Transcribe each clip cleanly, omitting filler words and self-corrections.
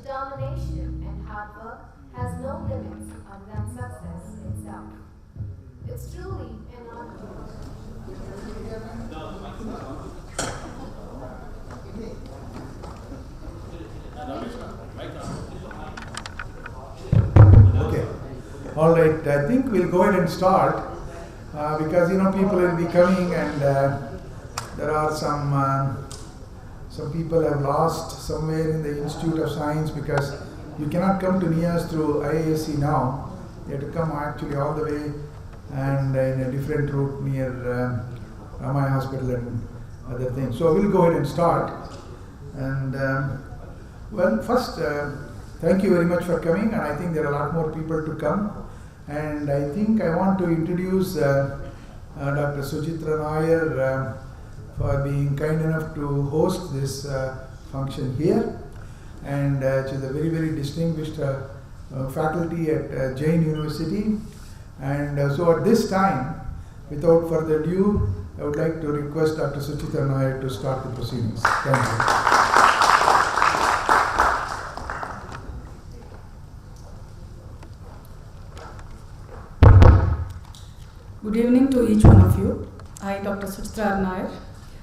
Determination and hard work has no limits other than success itself. It's truly an honor. Okay. All right. I think we'll go ahead and start because people will be coming and there are some people have lost somewhere in the Institute of Science because you cannot come to NIAS through IASC now. You have to come actually all the way and in a different route near Ramaya Hospital and other things. So we'll go ahead and start. And first, thank you very much for coming, and I think there are a lot more people to come. And I think I want to introduce Dr. Suchitra Nair for being kind enough to host this function here. And she's a very, very distinguished faculty at Jain University. And so at this time, without further ado, I would like to request Dr. Suchitra Nair to start the proceedings. Thank you. Good evening to each one of you. I, Dr. Suchitra Nair,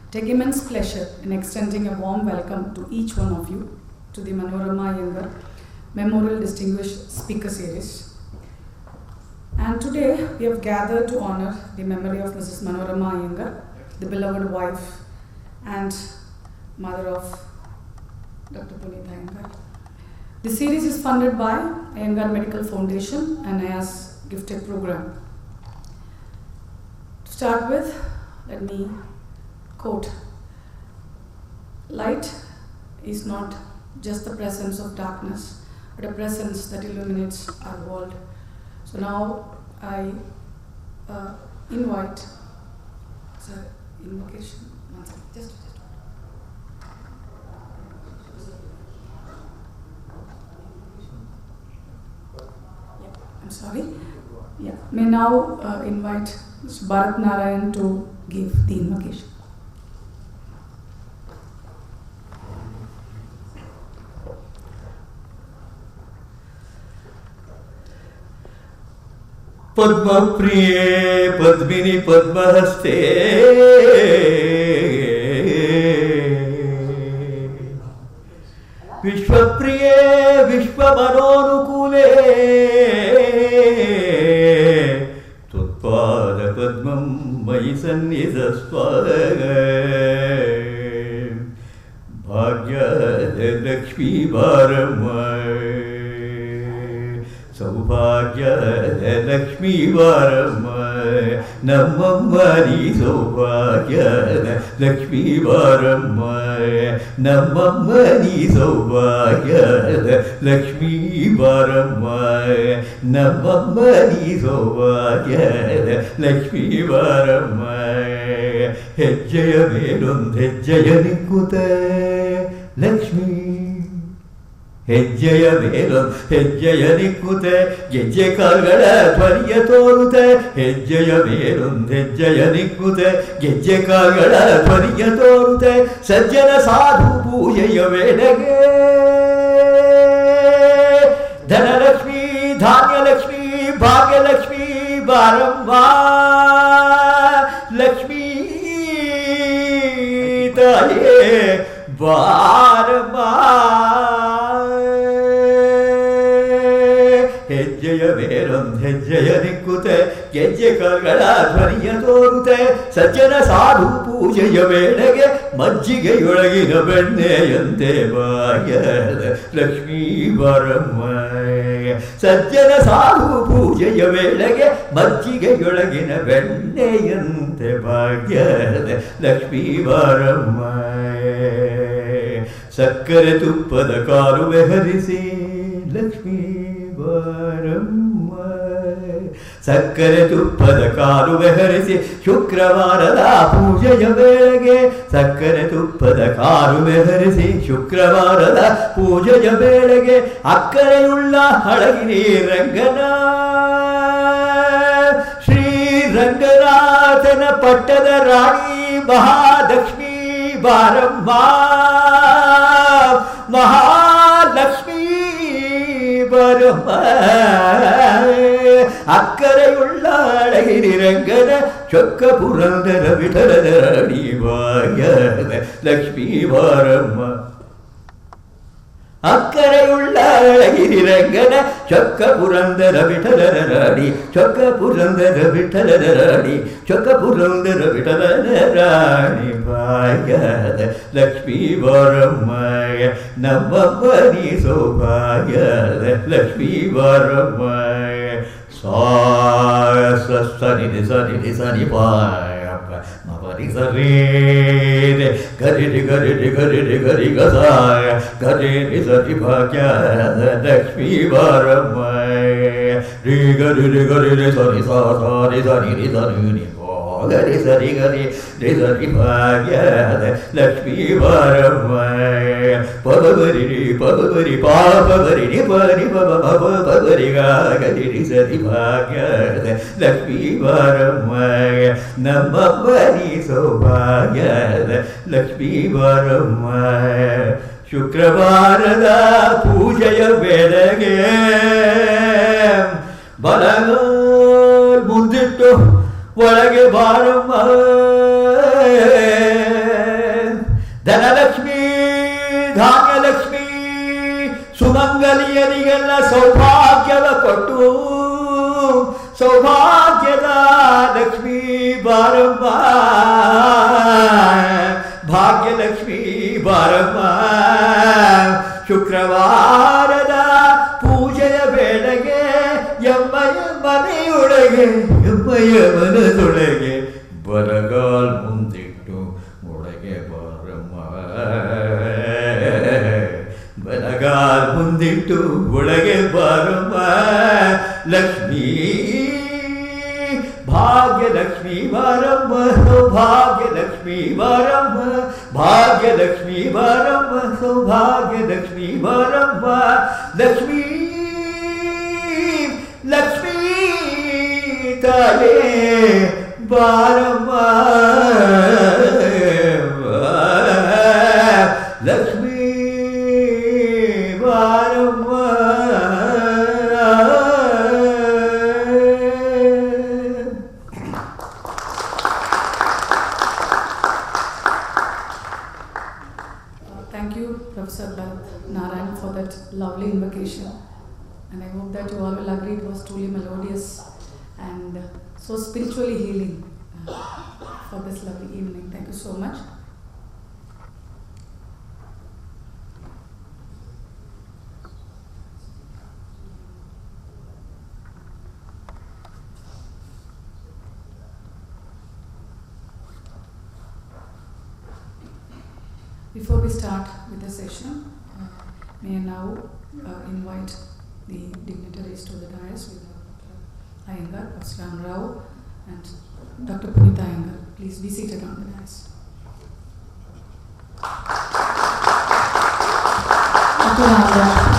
take immense pleasure in extending a warm welcome to each one of you to the Manorama Iyengar Memorial Distinguished Speaker Series. And today we have gathered to honor the memory of Mrs. Manorama Iyengar, the beloved wife and mother of Dr. Puneeth Iyengar. The series is funded by Iyengar Medical Foundation and IAS Gifted Program. To start with, let me quote, "Light is not just the presence of darkness, but a presence that illuminates our world." So now I invite, invocation, one second, just. Yeah, I'm sorry. Yeah, may now invite Mr. Bharat Narayan to give the invocation. Padma Priye Padmini Padmahaste Vishwa Priye Vishwa Manonukule Tutpada Padmam Mayi Sannidhasva Bhagya Lakshmi Varamai Saubhagya Lakshmi Varamai ನಮ್ಮಮ್ಮ ನೀ ಸೌಭಾಗ್ಯದ ಲಕ್ಷ್ಮೀ ಬಾರಮ್ಮ ನಮ್ಮಮ್ಮ ನೀ ಸೌಭಾಗ್ಯದ ಲಕ್ಷ್ಮೀ ಬಾರಮ್ಮ ನಮ್ಮಮ್ಮ ನೀ ಸೌಭಾಗ್ಯದ ಲಕ್ಷ್ಮೀ ಬಾರಮ್ಮ ಹೆಜ್ಜೆಯ ಮೇಲೊಂದು ಹೆಜ್ಜೆಯ ನಿಕ್ಕುತ ಲಕ್ಷ್ಮೀ ಹೆಜ್ಜೆಯ ಮೇಲೊಂದು ಹೆಜ್ಜೆಯ ನಿಕ್ಕುತೆ ಗೆಜ್ಜೆ ಕಾಲ್ಗಳ ಧ್ವನಿಯ ತೋರುತೆ ಹೆಜ್ಜೆಯ ಮೇಲೊಂದು ಹೆಜ್ಜೆಯ ನಿಕ್ಕುತೆ ಗೆಜ್ಜೆ ಕಾಲ್ಗಳ ಧ್ವನಿಯ ತೋರುತೆ ಸಜ್ಜನ ಸಾಧು ಪೂಜೆಯ ವೇಳೆಗೆ ಧನಲಕ್ಷ್ಮೀ ಧಾನ್ಯಲಕ್ಷ್ಮೀ ಭಾಗ್ಯಲಕ್ಷ್ಮೀ ಬಾರಮ್ಮ ಲಕ್ಷ್ಮೀ ತಾಯೇ ಬಾರಮ್ಮ ಹೆಜ್ಜೆಯ ಮೇಲೊಂದು ಹೆಜ್ಜೆಯ ನಿಕ್ಕುತೆ ಗೆಜ್ಜೆ ಕಾಲ್ಗಳ ಧ್ವನಿಯ ತೋರುತೆ ಸಜ್ಜನ ಸಾಧು ಪೂಜೆಯ ವೇಳೆಗೆ ಮಜ್ಜಿಗೆಯೊಳಗಿನ ಬೆಣ್ಣೆಯಂತೆ ಭಾಗ್ಯದ ಲಕ್ಷ್ಮೀ ಬಾರಮ್ಮ ಸಜ್ಜನ ಸಾಧು ಪೂಜೆಯ ವೇಳೆಗೆ ಮಜ್ಜಿಗೆಯೊಳಗಿನ ಬೆಣ್ಣೆಯಂತೆ ಭಾಗ್ಯದ ಲಕ್ಷ್ಮೀ ಬಾರಮ್ಮ ಸಕ್ಕರೆ ತುಪ್ಪದ ಕಾಲುವೆ ಹರಿಸಿ ಲಕ್ಷ್ಮೀ ಬಾರಮ್ಮ ಸಕ್ಕರೆ ತುಪ್ಪದ ಕಾಲುವೆ ಹರಿಸಿ ಶುಕ್ರವಾರದ ಪೂಜೆಯ ವೇಳೆಗೆ ಸಕ್ಕರೆ ತುಪ್ಪದ ಕಾಲುವೆ ಹರಿಸಿ ಶುಕ್ರವಾರದ ಪೂಜೆಯ ವೇಳೆಗೆ ಅಕ್ಕರೆಯುಳ್ಳ ಹಳಗಿರಿ ರಂಗನ ಶ್ರೀರಂಗನಾಥನ ಪಟ್ಟದ ರಾಣಿ ಮಹಾಲಕ್ಷ್ಮೀ ಬಾರಮ್ಮ ಮಹಾಲಕ್ಷ್ಮೀ ಬಾರಮ್ಮ ಅಕ್ಕರೆಯುಳ್ಳ ಅಳಗಿರಿ ರಂಗನ ಚೊಕ್ಕ ಪುರಂದರ ವಿಠಲದ ರಾಣಿ ಭಾಗ್ಯದ ಲಕ್ಷ್ಮೀ ಬಾರಮ್ಮ ಅಕ್ಕರೆಯುಳ್ಳ ಅಳಗಿರಿ ರಂಗನ ಚೊಕ್ಕ ಪುರಂದರ ವಿಠಲದ ರಾಣಿ ಚೊಕ್ಕ ಪುರಂದರ ವಿಠಲದ ರಾಣಿ ಚೊಕ್ಕ ಪುರಂದರ ವಿಠಲದ ರಾಣಿ ಭಾಗ್ಯದ ಲಕ್ಷ್ಮೀ ಬಾರಮ್ಮ ನಮ್ಮಮ್ಮ ನೀ ಸೌಭಾಗ್ಯದ ಲಕ್ಷ್ಮೀ ಬಾರಮ್ಮ ಸನಿ ಸನಿ ಸನಿ ಪಾಯಪ್ಪ ಮಪರಿ ಸರಿ ಗರಿ ಗರಿ ಗರಿ ಗರಿ ಗಸಾಯ ಗರಿ ಸರಿ ಭಾಗ್ಯದ ಲಕ್ಷ್ಮೀ ಬಾರಮ್ಮ ರೀ ಗರಿ ಗರಿ ಸರಿ ಸಾರಿ ಸರಿ ಸರಿ ಗರಿ ಸರಿ ಗರಿ ಸರಿ ಭಾಗ್ಯದ ಲಕ್ಷ್ಮೀ ಬಾರಮ್ಮ ಪಬರಿ ಪಬರಿ ಪಾಪರಿ ಪರಿ ಪಬರಿ ಗರಿ ಸರಿ ಭಾಗ್ಯದ ಲಕ್ಷ್ಮೀ ಬಾರಮ್ಮ ನಮ್ಮಮ್ಮ ನೀ ಸೌಭಾಗ್ಯದ ಲಕ್ಷ್ಮೀ ಬಾರಮ್ಮ ಶುಕ್ರವಾರದ ಪೂಜೆಯ ವೇಳೆಗೆ ಬಲಗಾಲ್ ಮುಂದಿಟ್ಟು ಒಳಗೆ ಬಾರಮ್ಮ ಧನಲಕ್ಷ್ಮೀ ಧಾನ್ಯಲಕ್ಷ್ಮೀ ಸುಮಂಗಲಿಯರಿಗೆಲ್ಲ ಸೌಭಾಗ್ಯವ ಕೊಟ್ಟು ಸೌಭಾಗ್ಯದ ಲಕ್ಷ್ಮೀ ಬಾರಮ್ಮ ಭಾಗ್ಯಲಕ್ಷ್ಮೀ ಬಾರಮ್ಮ ಶುಕ್ರವಾರದ ಪೂಜೆಯ ವೇಳೆಗೆ ಎಮ್ಮಯ ಮನೆಯೊಳಗೆ ಎಮ್ಮಯ ಮನದೊಳಗೆ ಬರಗಾಲ್ ಮುಂದಿಟ್ಟು ಒಳಗೆ ಬಾರಮ್ಮ ಬರಗಾಲ್ ಮುಂದಿಟ್ಟು ಒಳಗೆ ಬಾರಮ್ಮ ಲಕ್ಷ್ಮೀ ಭಾಗ್ಯಲಕ್ಷ್ಮೀ ಬಾರಮ್ಮ ಸೌಭಾಗ್ಯಲಕ್ಷ್ಮೀ ಬಾರಮ್ಮ ಭಾಗ್ಯಲಕ್ಷ್ಮೀ ಬಾರಮ್ಮ ಸೌಭಾಗ್ಯಲಕ್ಷ್ಮೀ ಬಾರಮ್ಮ ಲಕ್ಷ್ಮೀ ಲಕ್ಷ್ಮೀ ತಾಯೇ ಬಾರಮ್ಮ ಲಕ್ಷ್ಮೀ ಬಾರಮ್ಮ Thank you, Professor Bharat Narayan, for that lovely invocation. And I hope that you all will agree it was truly melodious and so spiritually healing for this lovely evening. Thank you so much. Before we start with the session, may I now invite the dignitaries to the dais with Dr. Iyengar, Pastor Rao, and Dr. Puneeth Iyengar. Please be seated on the dais. Dr. Iyengar.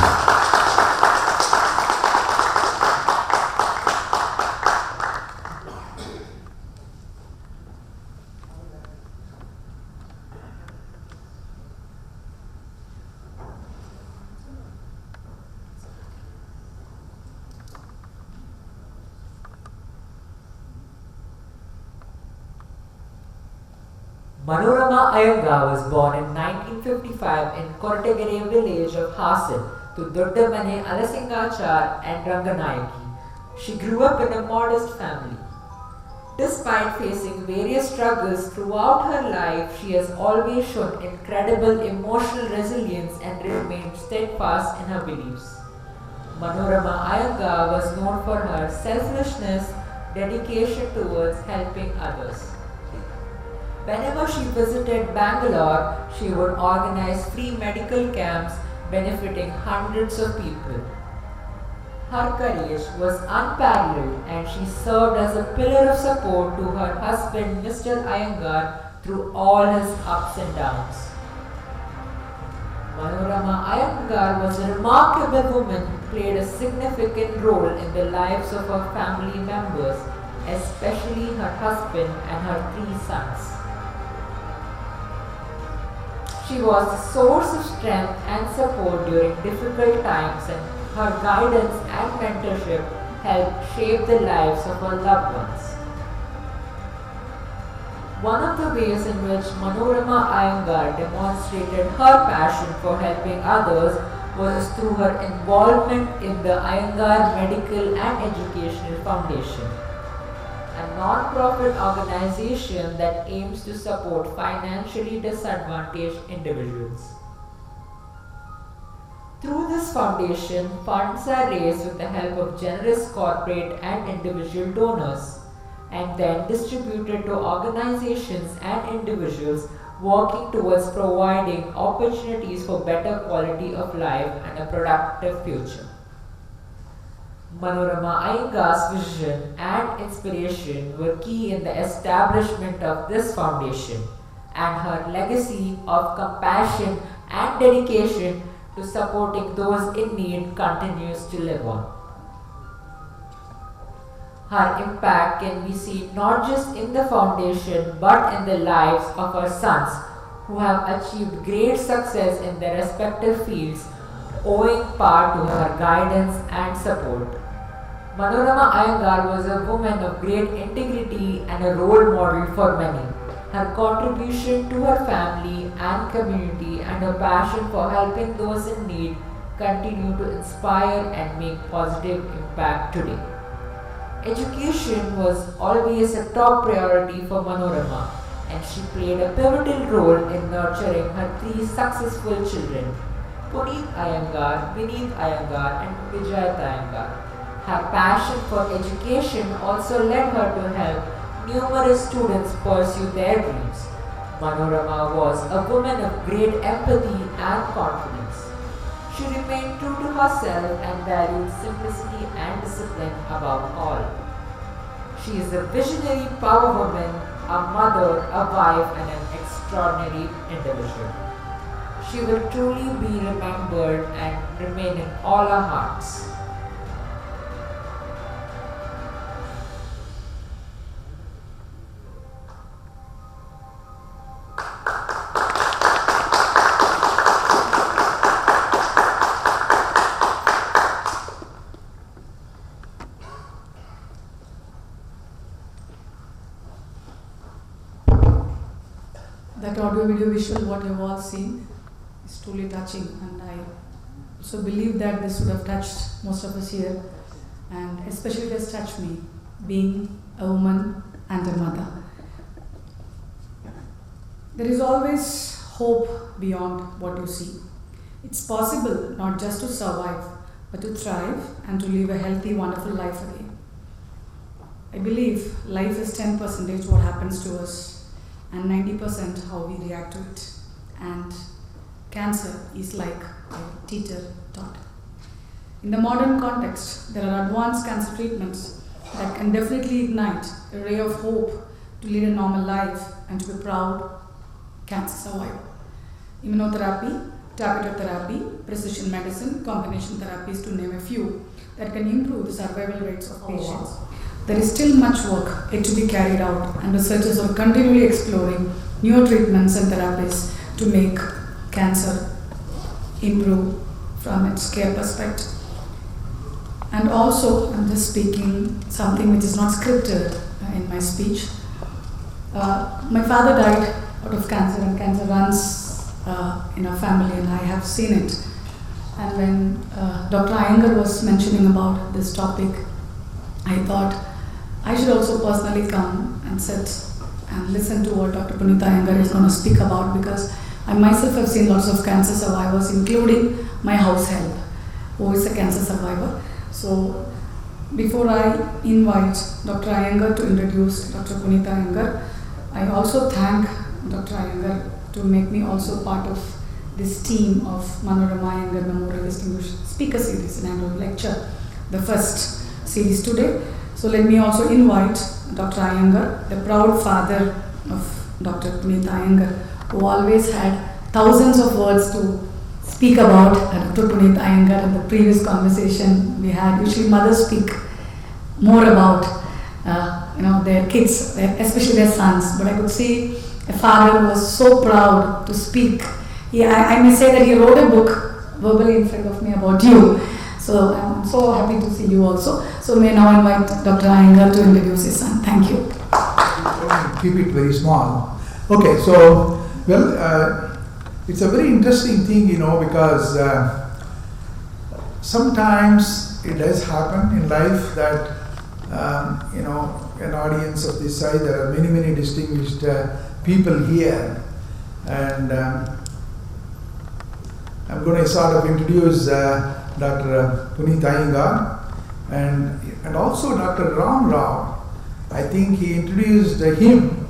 Manorama Iyengar was born in 1955 in Kortegere village of Hasil to Doddamane Alasingachar and Ranganayaki. She grew up in a modest family. Despite facing various struggles throughout her life, she has always shown incredible emotional resilience and remained steadfast in her beliefs. Manorama Iyengar was known for her selflessness, dedication towards helping others. Whenever she visited Bangalore, she would organize free medical camps benefiting hundreds of people. Her courage was unparalleled and she served as a pillar of support to her husband Mr. Iyengar through all his ups and downs. Manorama Iyengar was a remarkable woman who played a significant role in the lives of her family members, especially her husband and her 3 sons. She was a source of strength and support during difficult times, and her guidance and mentorship helped shape the lives of her loved ones. One of the ways in which Manorama Iyengar demonstrated her passion for helping others was through her involvement in the Iyengar Medical and Educational Foundation, a non-profit organization that aims to support financially disadvantaged individuals. Through this foundation, funds are raised with the help of generous corporate and individual donors, and then distributed to organizations and individuals working towards providing opportunities for better quality of life and a productive future. Manorama Iyengar's vision and inspiration were key in the establishment of this foundation, and her legacy of compassion and dedication to supporting those in need continues to live on. Her impact can be seen not just in the foundation but in the lives of her sons, who have achieved great success in their respective fields, owing part to her guidance and support. Manorama Iyengar was a woman of great integrity and a role model for many. Her contribution to her family and community and her passion for helping those in need continue to inspire and make positive impact today. Education was always a top priority for Manorama, and she played a pivotal role in nurturing her 3 successful children, Puneeth Iyengar, Puneeth Iyengar and Vijayata Iyengar. Her passion for education also led her to help numerous students pursue their dreams. Manorama was a woman of great empathy and confidence. She remained true to herself and valued simplicity and discipline above all. She is a visionary power woman, a mother, a wife, and an extraordinary individual. She will truly be remembered and remain in all our hearts. That audio video visual, what you've all seen, is truly touching, and I also believe that this would have touched most of us here, and especially it has touched me, being a woman and a mother. There is always hope beyond what you see. It's possible not just to survive, but to thrive and to live a healthy, wonderful life again. I believe life is 10% what happens to us and 90% how we react to it. And cancer is like a teeter totter. In the modern context, there are advanced cancer treatments that can definitely ignite a ray of hope to lead a normal life and to be a proud cancer survivor. Immunotherapy, targeted therapy, precision medicine, combination therapies, to name a few, that can improve the survival rates of patients. There is still much work yet to be carried out, and researchers are continually exploring newer treatments and therapies to make cancer improve from its care perspective. And also, I'm just speaking something which is not scripted in my speech. My father died out of cancer, and cancer runs in our family, and I have seen it. And when Dr. Iyengar was mentioning about this topic, I thought I should also personally come and sit and listen to what Dr. Puneeth Iyengar is going to speak about, because I myself have seen lots of cancer survivors, including my house help, who is a cancer survivor. So before I invite Dr. Iyengar to introduce Dr. Puneeth Iyengar, I also thank Dr. Iyengar to make me also part of this team of Manorama Iyengar Memorial Distinguished Speaker Series Inaugural Lecture, the first series today. So let me also invite Dr. Iyengar, the proud father of Dr. Puneeth Iyengar, who always had thousands of words to speak about Dr. Puneeth Iyengar. In the previous conversation we had, usually mothers speak more about their kids, especially their sons. But I could see a father who was so proud to speak. I may say that he wrote a book verbally in front of me about you. So I'm so happy to see you also. So may now invite Dr. Iyengar to introduce his son. Thank you. Keep it very small. Okay, so, it's a very interesting thing, because sometimes it does happen in life that, an audience of this size, there are many, many distinguished people here. And I'm going to sort of introduce Dr. Puneeth Iyengar and also Dr. Ram Rao. I think he introduced him.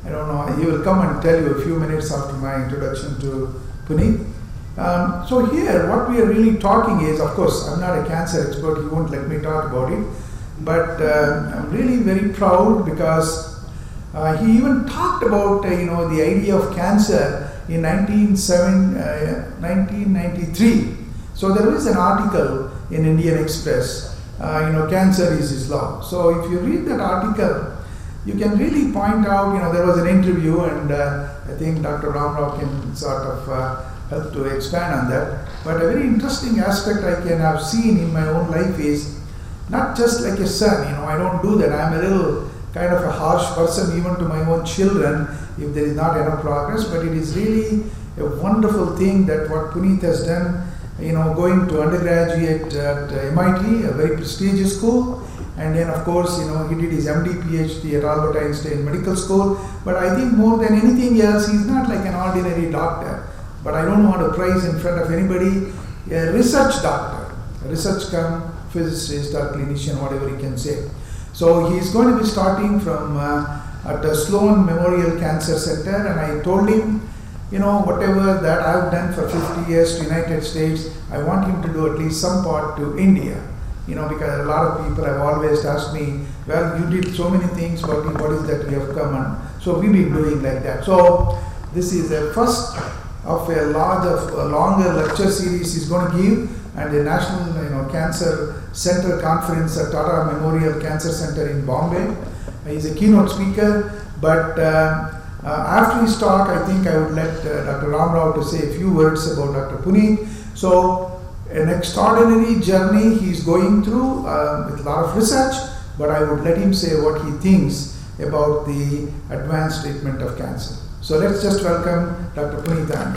I don't know, he will come and tell you a few minutes after my introduction to Puneeth. So here, what we are really talking is, of course, I'm not a cancer expert, he won't let me talk about it, but I'm really very proud because he even talked about, the idea of cancer in 1993. So there is an article in Indian Express, cancer is his law. So if you read that article, you can really point out, there was an interview, and I think Dr. Ram Rao can sort of help to expand on that. But a very interesting aspect I can have seen in my own life is not just like a son, I don't do that. I'm a little kind of a harsh person even to my own children if there is not enough progress, but it is really a wonderful thing that what Puneeth has done, going to undergraduate at MIT, a very prestigious school, and then of course, he did his MD, PhD at Albert Einstein Medical School. But I think more than anything else, he's not like an ordinary doctor, but I don't want to praise in front of anybody, a research doctor, a research cum physicist or clinician, whatever you can say. So he's going to be starting from at the Sloan Memorial Cancer Center, and I told him, whatever that I've done for 50 years to United States, I want him to do at least some part to India. Because a lot of people have always asked me, well, you did so many things, but what is that we have come on? So we've been doing like that. So this is the first of a longer lecture series he's going to give, and the National Cancer Center Conference at Tata Memorial Cancer Center in Bombay. He's a keynote speaker, but after his talk, I think I would let Dr. Ram Rao to say a few words about Dr. Puneeth. So an extraordinary journey he's going through with a lot of research, but I would let him say what he thinks about the advanced treatment of cancer. So let's just welcome Dr. Puneeth Iyengar.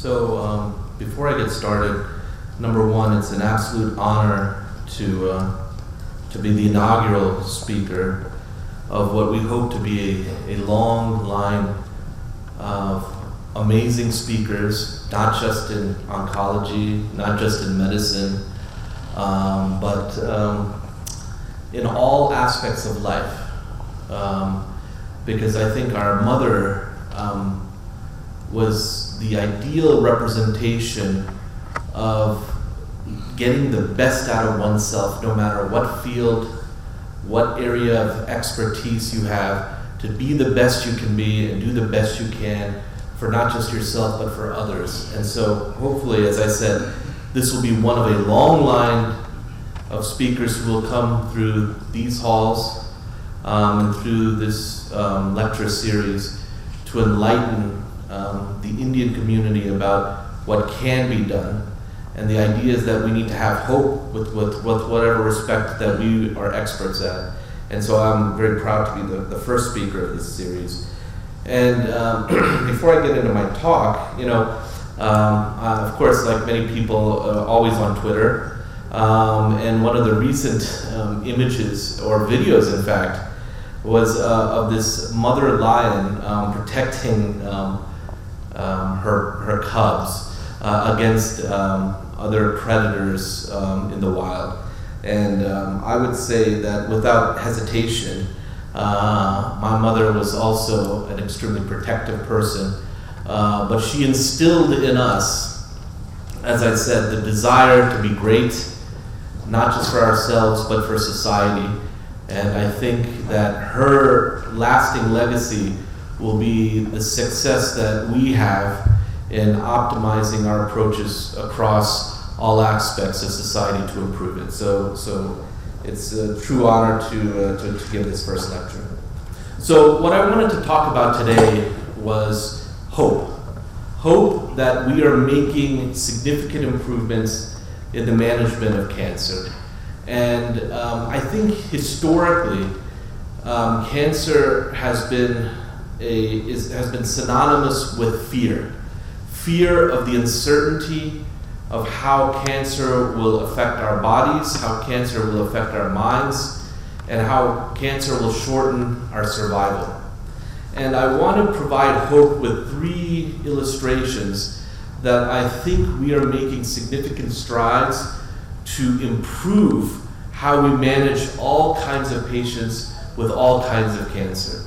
So before I get started, number one, it's an absolute honor to be the inaugural speaker of what we hope to be a long line of amazing speakers, not just in oncology, not just in medicine, but in all aspects of life. Because I think our mother was the ideal representation of getting the best out of oneself, no matter what field, what area of expertise you have, to be the best you can be and do the best you can for not just yourself but for others. And so hopefully, as I said, this will be one of a long line of speakers who will come through these halls and through this lecture series to enlighten the Indian community about what can be done. And the idea is that we need to have hope with whatever respect that we are experts at. And so I'm very proud to be the first speaker of this series. And before I get into my talk, of course, like many people, always on Twitter. And one of the recent images, or videos in fact, was of this mother lion protecting her cubs against other predators in the wild. And I would say that without hesitation, my mother was also an extremely protective person, but she instilled in us, as I said, the desire to be great, not just for ourselves, but for society. And I think that her lasting legacy will be the success that we have in optimizing our approaches across all aspects of society to improve it. So it's a true honor to give this first lecture. So what I wanted to talk about today was hope. Hope that we are making significant improvements in the management of cancer. And I think historically, cancer has been synonymous with fear. Fear of the uncertainty of how cancer will affect our bodies, how cancer will affect our minds, and how cancer will shorten our survival. And I want to provide hope with 3 illustrations that I think we are making significant strides to improve how we manage all kinds of patients with all kinds of cancer.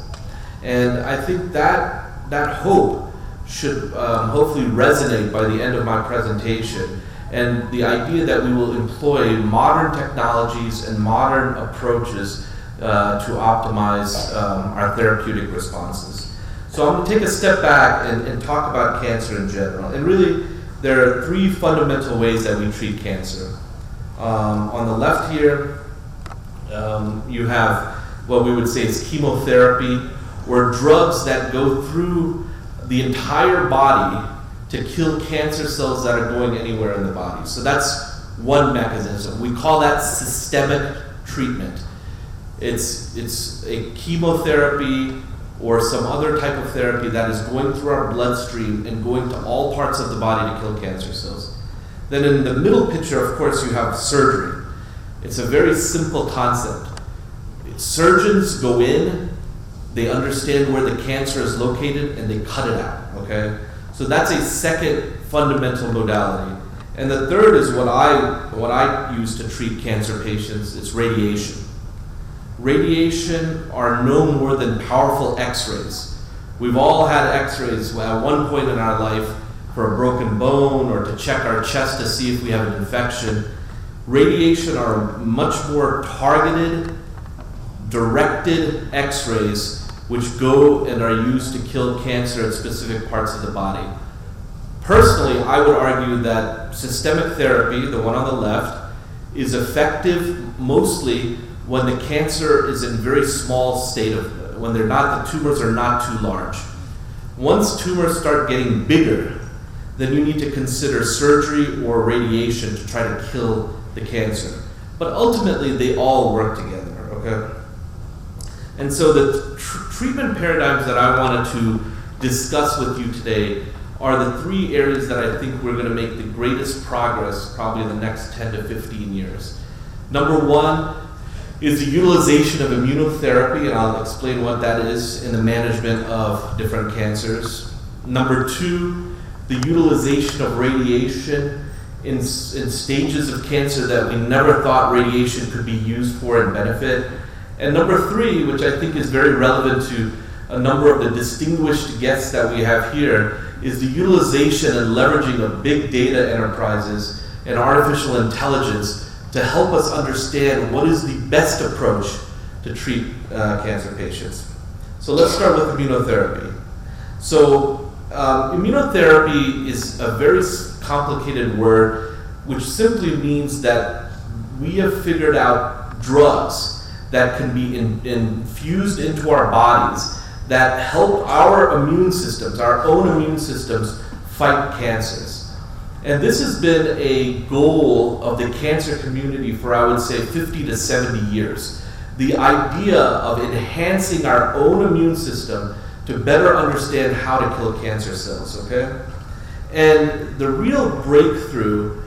And I think that hope should hopefully resonate by the end of my presentation, and the idea that we will employ modern technologies and modern approaches to optimize our therapeutic responses. So I'm going to take a step back and talk about cancer in general. And really, there are 3 fundamental ways that we treat cancer. On the left here, you have what we would say is chemotherapy, or drugs that go through the entire body to kill cancer cells that are going anywhere in the body. So that's one mechanism. We call that systemic treatment. It's a chemotherapy or some other type of therapy that is going through our bloodstream and going to all parts of the body to kill cancer cells. Then in the middle picture, of course, you have surgery. It's a very simple concept. Surgeons go in, they understand where the cancer is located, and they cut it out, okay? So that's a second fundamental modality. And the third is what I use to treat cancer patients. It's radiation. Radiation are no more than powerful x-rays. We've all had x-rays at one point in our life for a broken bone or to check our chest to see if we have an infection. Radiation are much more targeted, directed x-rays which go and are used to kill cancer at specific parts of the body. Personally, I would argue that systemic therapy, the one on the left, is effective mostly when the cancer is in very small state of, when the tumors are not too large. Once tumors start getting bigger, then you need to consider surgery or radiation to try to kill the cancer. But ultimately, they all work together, okay? And so the treatment paradigms that I wanted to discuss with you today are the three areas that I think we're going to make the greatest progress probably in the next 10 to 15 years. Number one is the utilization of immunotherapy, and I'll explain what that is in the management of different cancers. Number two, the utilization of radiation in stages of cancer that we never thought radiation could be used for and benefit. And number three, which I think is very relevant to a number of the distinguished guests that we have here, is the utilization and leveraging of big data enterprises and artificial intelligence to help us understand what is the best approach to treat cancer patients. So let's start with immunotherapy. So immunotherapy is a very complicated word, which simply means that we have figured out drugs that can be infused into our bodies that help our immune systems, our own immune systems, fight cancers. And this has been a goal of the cancer community for, I would say, 50 to 70 years. The idea of enhancing our own immune system to better understand how to kill cancer cells, okay? And the real breakthrough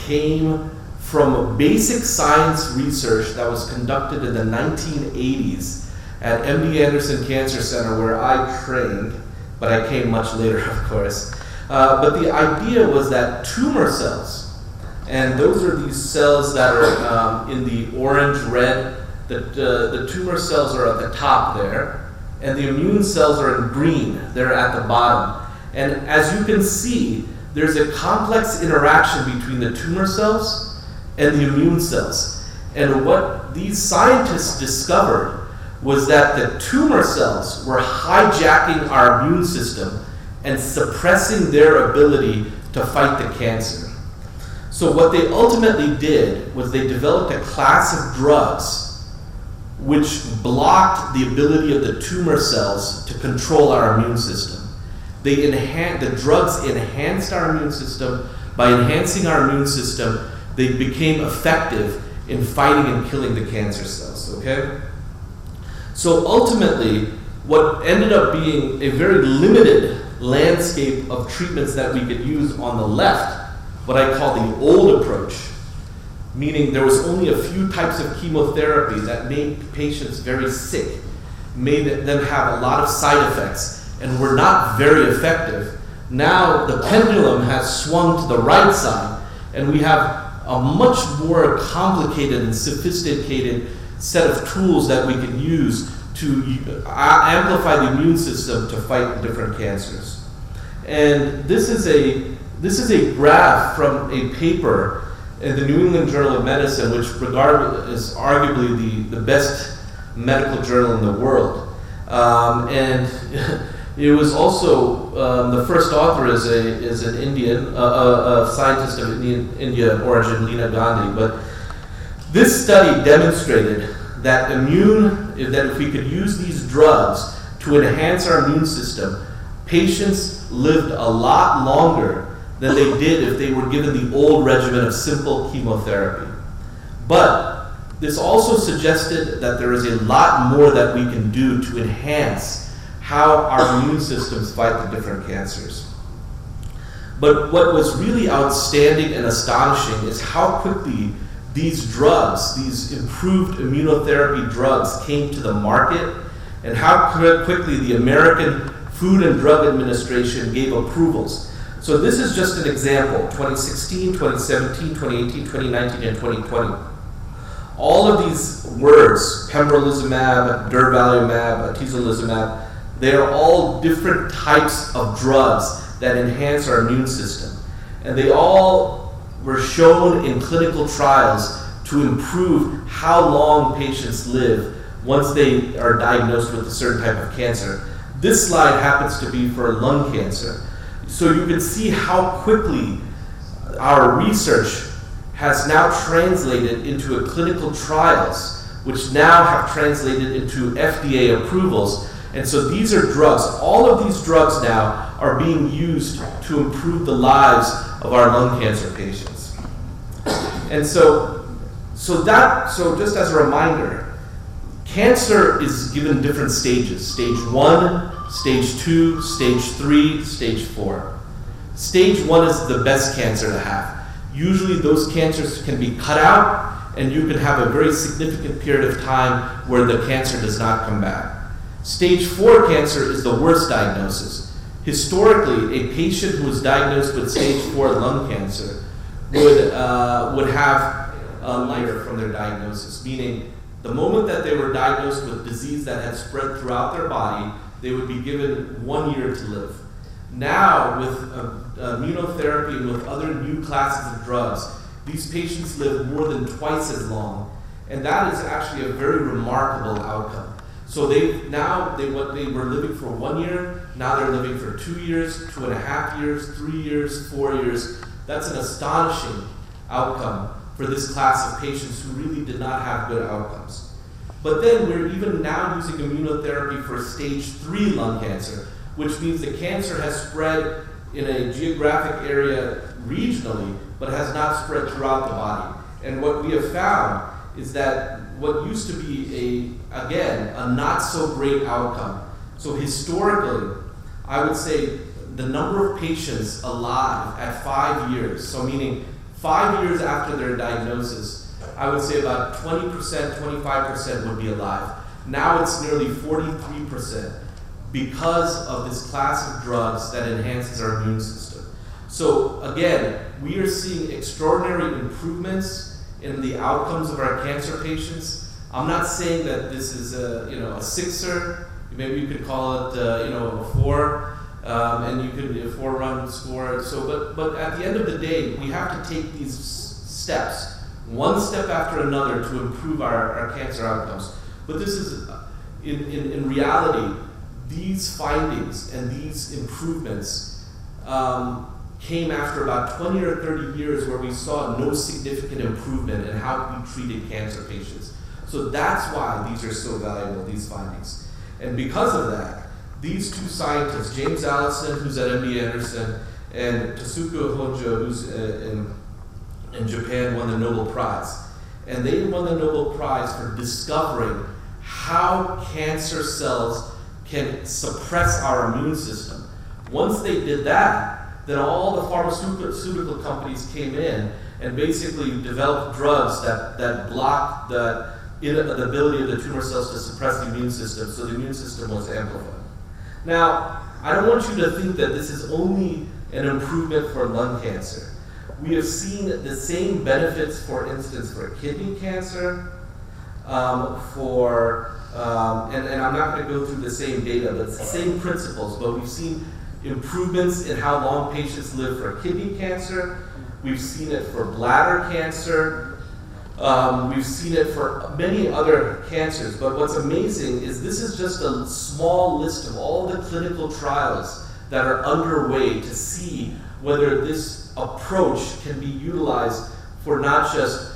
came from basic science research that was conducted in the 1980s at MD Anderson Cancer Center, where I trained, but I came much later, of course. But the idea was that tumor cells, and those are these cells that are in the orange-red, the tumor cells are at the top there, and the immune cells are in green, they're at the bottom. And as you can see, there's a complex interaction between the tumor cells and the immune cells. And what these scientists discovered was that the tumor cells were hijacking our immune system and suppressing their ability to fight the cancer. So what they ultimately did was they developed a class of drugs which blocked the ability of the tumor cells to control our immune system. The drugs enhanced our immune system. By enhancing our immune system, they became effective in fighting and killing the cancer cells, okay? So ultimately, what ended up being a very limited landscape of treatments that we could use on the left, what I call the old approach, meaning there was only a few types of chemotherapy that made patients very sick, made them have a lot of side effects, and were not very effective. Now the pendulum has swung to the right side, and we have a much more complicated and sophisticated set of tools that we can use to amplify the immune system to fight different cancers. And this is a graph from a paper in the New England Journal of Medicine, which is arguably the best medical journal in the world. And it was also, the first author is an Indian, a scientist of Indian origin, Leena Gandhi. But this study demonstrated that if we could use these drugs to enhance our immune system, patients lived a lot longer than they did if they were given the old regimen of simple chemotherapy. But this also suggested that there is a lot more that we can do to enhance how our immune systems fight the different cancers. But what was really outstanding and astonishing is how quickly these drugs, these improved immunotherapy drugs, came to the market, and how quickly the American Food and Drug Administration gave approvals. So this is just an example: 2016, 2017, 2018, 2019, and 2020. All of these words, pembrolizumab, durvalumab, atezolizumab, they are all different types of drugs that enhance our immune system. And they all were shown in clinical trials to improve how long patients live once they are diagnosed with a certain type of cancer. This slide happens to be for lung cancer. So you can see how quickly our research has now translated into clinical trials, which now have translated into FDA approvals. And so these are drugs. All of these drugs now are being used to improve the lives of our lung cancer patients. And so just as a reminder, cancer is given different stages: stage 1, stage 2, stage 3, stage 4. Stage 1 is the best cancer to have. Usually those cancers can be cut out, and you can have a very significant period of time where the cancer does not come back. Stage 4 cancer is the worst diagnosis. Historically, a patient who was diagnosed with stage 4 lung cancer would have a life from their diagnosis, meaning the moment that they were diagnosed with disease that had spread throughout their body, they would be given 1 year to live. Now, with immunotherapy and with other new classes of drugs, these patients live more than twice as long, and that is actually a very remarkable outcome. So what they were living for 1 year, now they're living for 2 years, 2.5 years, 3 years, 4 years. That's an astonishing outcome for this class of patients who really did not have good outcomes. But then we're even now using immunotherapy for stage 3 lung cancer, which means the cancer has spread in a geographic area regionally, but has not spread throughout the body. And what we have found is that what used to be a not so great outcome. So historically, I would say the number of patients alive at 5 years, so meaning 5 years after their diagnosis, I would say about 20%, 25% would be alive. Now it's nearly 43% because of this class of drugs that enhances our immune system. So again, we are seeing extraordinary improvements in the outcomes of our cancer patients. I'm not saying that this is a sixer. Maybe you could call it a 4, and you could a 4-run score. So, but at the end of the day, we have to take these steps, one step after another, to improve our cancer outcomes. But this is, in reality, these findings and these improvements came after about 20 or 30 years where we saw no significant improvement in how we treated cancer patients. So that's why these are so valuable, these findings. And because of that, these two scientists, James Allison, who's at MD Anderson, and Tasuku Honjo, who's in Japan, won the Nobel Prize. And they won the Nobel Prize for discovering how cancer cells can suppress our immune system. Once they did that, then all the pharmaceutical companies came in and basically developed drugs that blocked the ability of the tumor cells to suppress the immune system, so the immune system was amplified. Now, I don't want you to think that this is only an improvement for lung cancer. We have seen the same benefits, for instance, for kidney cancer, and I'm not going to go through the same data, but it's the same principles, but we've seen improvements in how long patients live for kidney cancer. We've seen it for bladder cancer. We've seen it for many other cancers. But what's amazing is this is just a small list of all the clinical trials that are underway to see whether this approach can be utilized for not just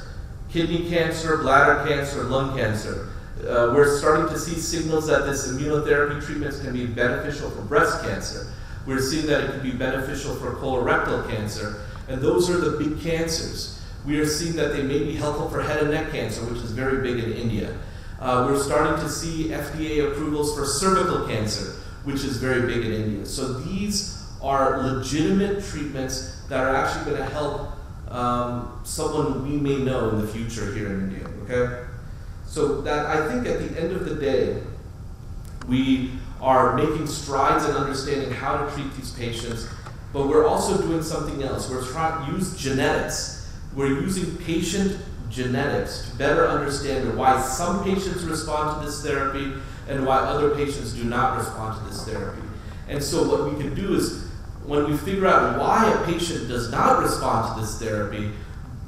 kidney cancer, bladder cancer, lung cancer. We're starting to see signals that this immunotherapy treatments can be beneficial for breast cancer. We're seeing that it can be beneficial for colorectal cancer, and those are the big cancers. We are seeing that they may be helpful for head and neck cancer, which is very big in India. We're starting to see FDA approvals for cervical cancer, which is very big in India. So these are legitimate treatments that are actually going to help someone we may know in the future here in India, okay? So that I think at the end of the day, we are making strides in understanding how to treat these patients, but we're also doing something else. We're trying to use genetics. We're using patient genetics to better understand why some patients respond to this therapy and why other patients do not respond to this therapy. And so what we can do is, when we figure out why a patient does not respond to this therapy,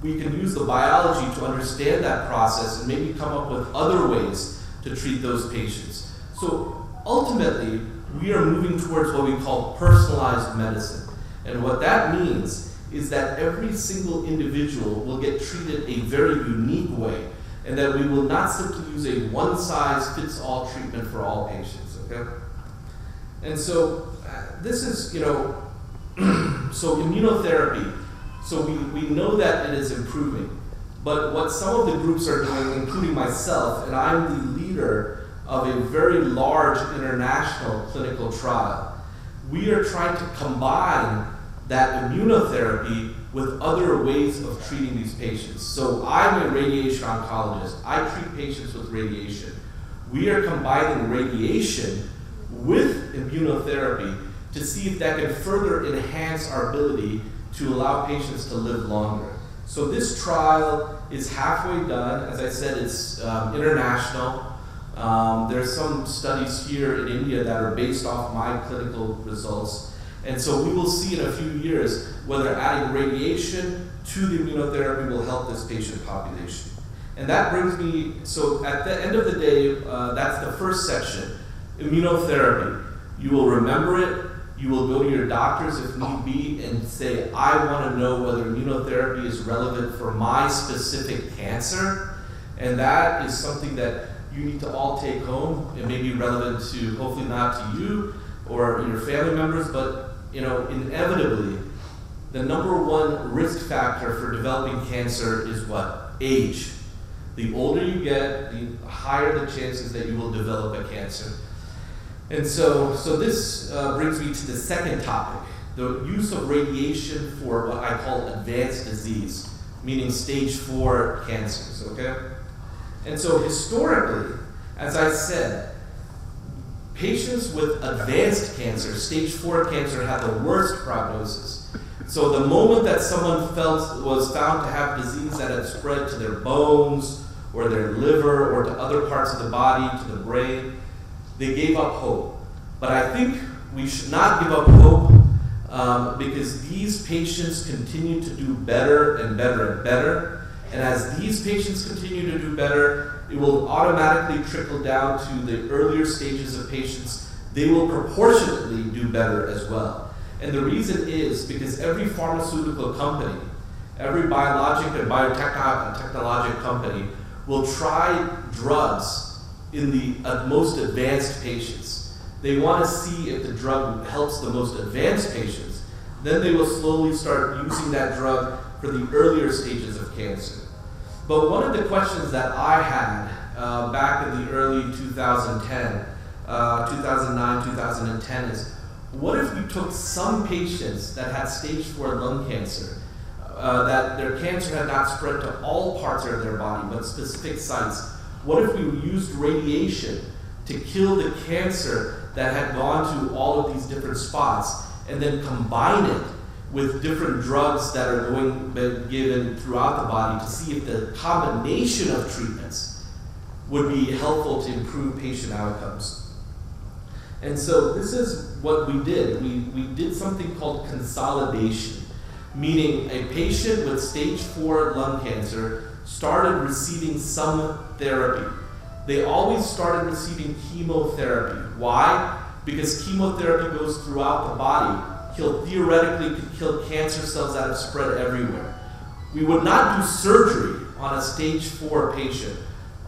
we can use the biology to understand that process and maybe come up with other ways to treat those patients. So ultimately, we are moving towards what we call personalized medicine. And what that means is that every single individual will get treated a very unique way, and that we will not simply use a one-size-fits-all treatment for all patients, okay? And so this is, so immunotherapy, so we know that it is improving, but what some of the groups are doing, including myself, and I'm the lead leader of a very large international clinical trial. We are trying to combine that immunotherapy with other ways of treating these patients. So I'm a radiation oncologist. I treat patients with radiation. We are combining radiation with immunotherapy to see if that can further enhance our ability to allow patients to live longer. So this trial is halfway done. As I said, it's international. There's some studies here in India that are based off my clinical results. And so we will see in a few years whether adding radiation to the immunotherapy will help this patient population. And that brings me, so at the end of the day, that's the first section, immunotherapy. You will remember it. You will go to your doctors if need be and say, I want to know whether immunotherapy is relevant for my specific cancer. And that is something that you need to all take home. It may be relevant to, hopefully not to you or your family members, but inevitably, the number one risk factor for developing cancer is what? Age. The older you get, the higher the chances that you will develop a cancer. And so this brings me to the second topic, the use of radiation for what I call advanced disease, meaning stage 4 cancers, okay? And so historically, as I said, patients with advanced cancer, stage 4 cancer, had the worst prognosis. So the moment that someone was found to have disease that had spread to their bones or their liver or to other parts of the body, to the brain, they gave up hope. But I think we should not give up hope because these patients continue to do better and better and better. And as these patients continue to do better, it will automatically trickle down to the earlier stages of patients. They will proportionately do better as well. And the reason is because every pharmaceutical company, every biologic and biotechnologic company will try drugs in the most advanced patients. They want to see if the drug helps the most advanced patients. Then they will slowly start using that drug for the earlier stages of cancer. But one of the questions that I had back in the early 2009, 2010 is, what if we took some patients that had stage 4 lung cancer, that their cancer had not spread to all parts of their body, but specific sites? What if we used radiation to kill the cancer that had gone to all of these different spots and then combine it with different drugs that are being given throughout the body to see if the combination of treatments would be helpful to improve patient outcomes? And so this is what we did. We did something called consolidation, meaning a patient with stage 4 lung cancer started receiving some therapy. They always started receiving chemotherapy. Why? Because chemotherapy goes throughout the body. Theoretically could kill cancer cells that have spread everywhere. We would not do surgery on a stage 4 patient,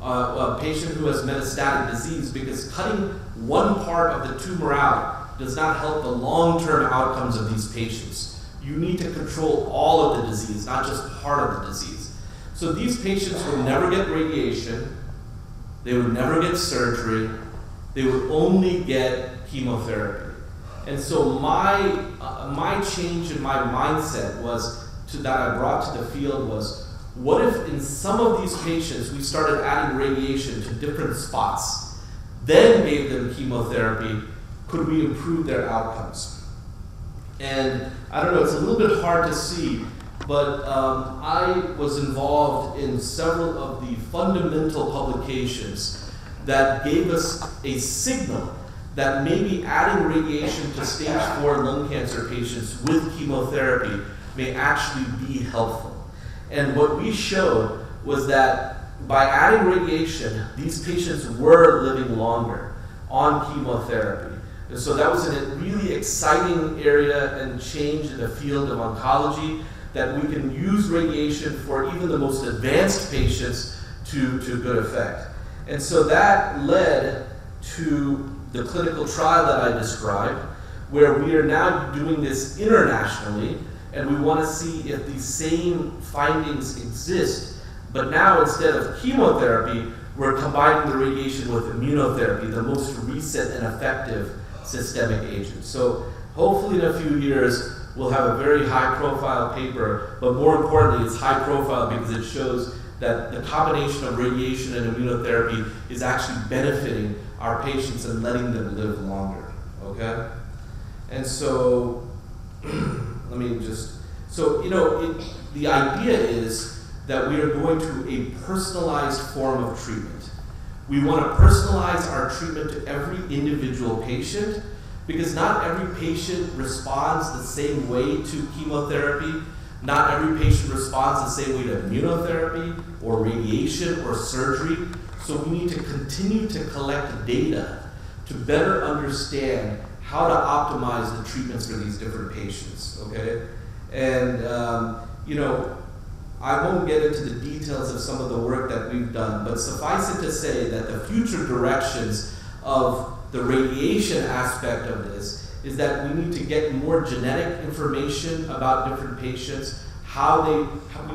a patient who has metastatic disease, because cutting one part of the tumor out does not help the long-term outcomes of these patients. You need to control all of the disease, not just part of the disease. So these patients would never get radiation, they would never get surgery, they would only get chemotherapy. And so my change in my mindset that I brought to the field was, what if in some of these patients we started adding radiation to different spots, then gave them chemotherapy? Could we improve their outcomes? And I don't know, it's a little bit hard to see, but I was involved in several of the fundamental publications that gave us a signal that maybe adding radiation to stage 4 lung cancer patients with chemotherapy may actually be helpful. And what we showed was that by adding radiation, these patients were living longer on chemotherapy. And so that was a really exciting area and change in the field of oncology, that we can use radiation for even the most advanced patients to good effect. And so that led to the clinical trial that I described, where we are now doing this internationally, and we want to see if the same findings exist, but now instead of chemotherapy, we're combining the radiation with immunotherapy, the most recent and effective systemic agent. So hopefully in a few years, we'll have a very high-profile paper, but more importantly, it's high-profile because it shows that the combination of radiation and immunotherapy is actually benefiting our patients and letting them live longer, okay? And so, let me just, so, the idea is that we are going to a personalized form of treatment. We want to personalize our treatment to every individual patient because not every patient responds the same way to chemotherapy. Not every patient responds the same way to immunotherapy or radiation or surgery. So we need to continue to collect data to better understand how to optimize the treatments for these different patients, okay? And, I won't get into the details of some of the work that we've done, but suffice it to say that the future directions of the radiation aspect of this is that we need to get more genetic information about different patients,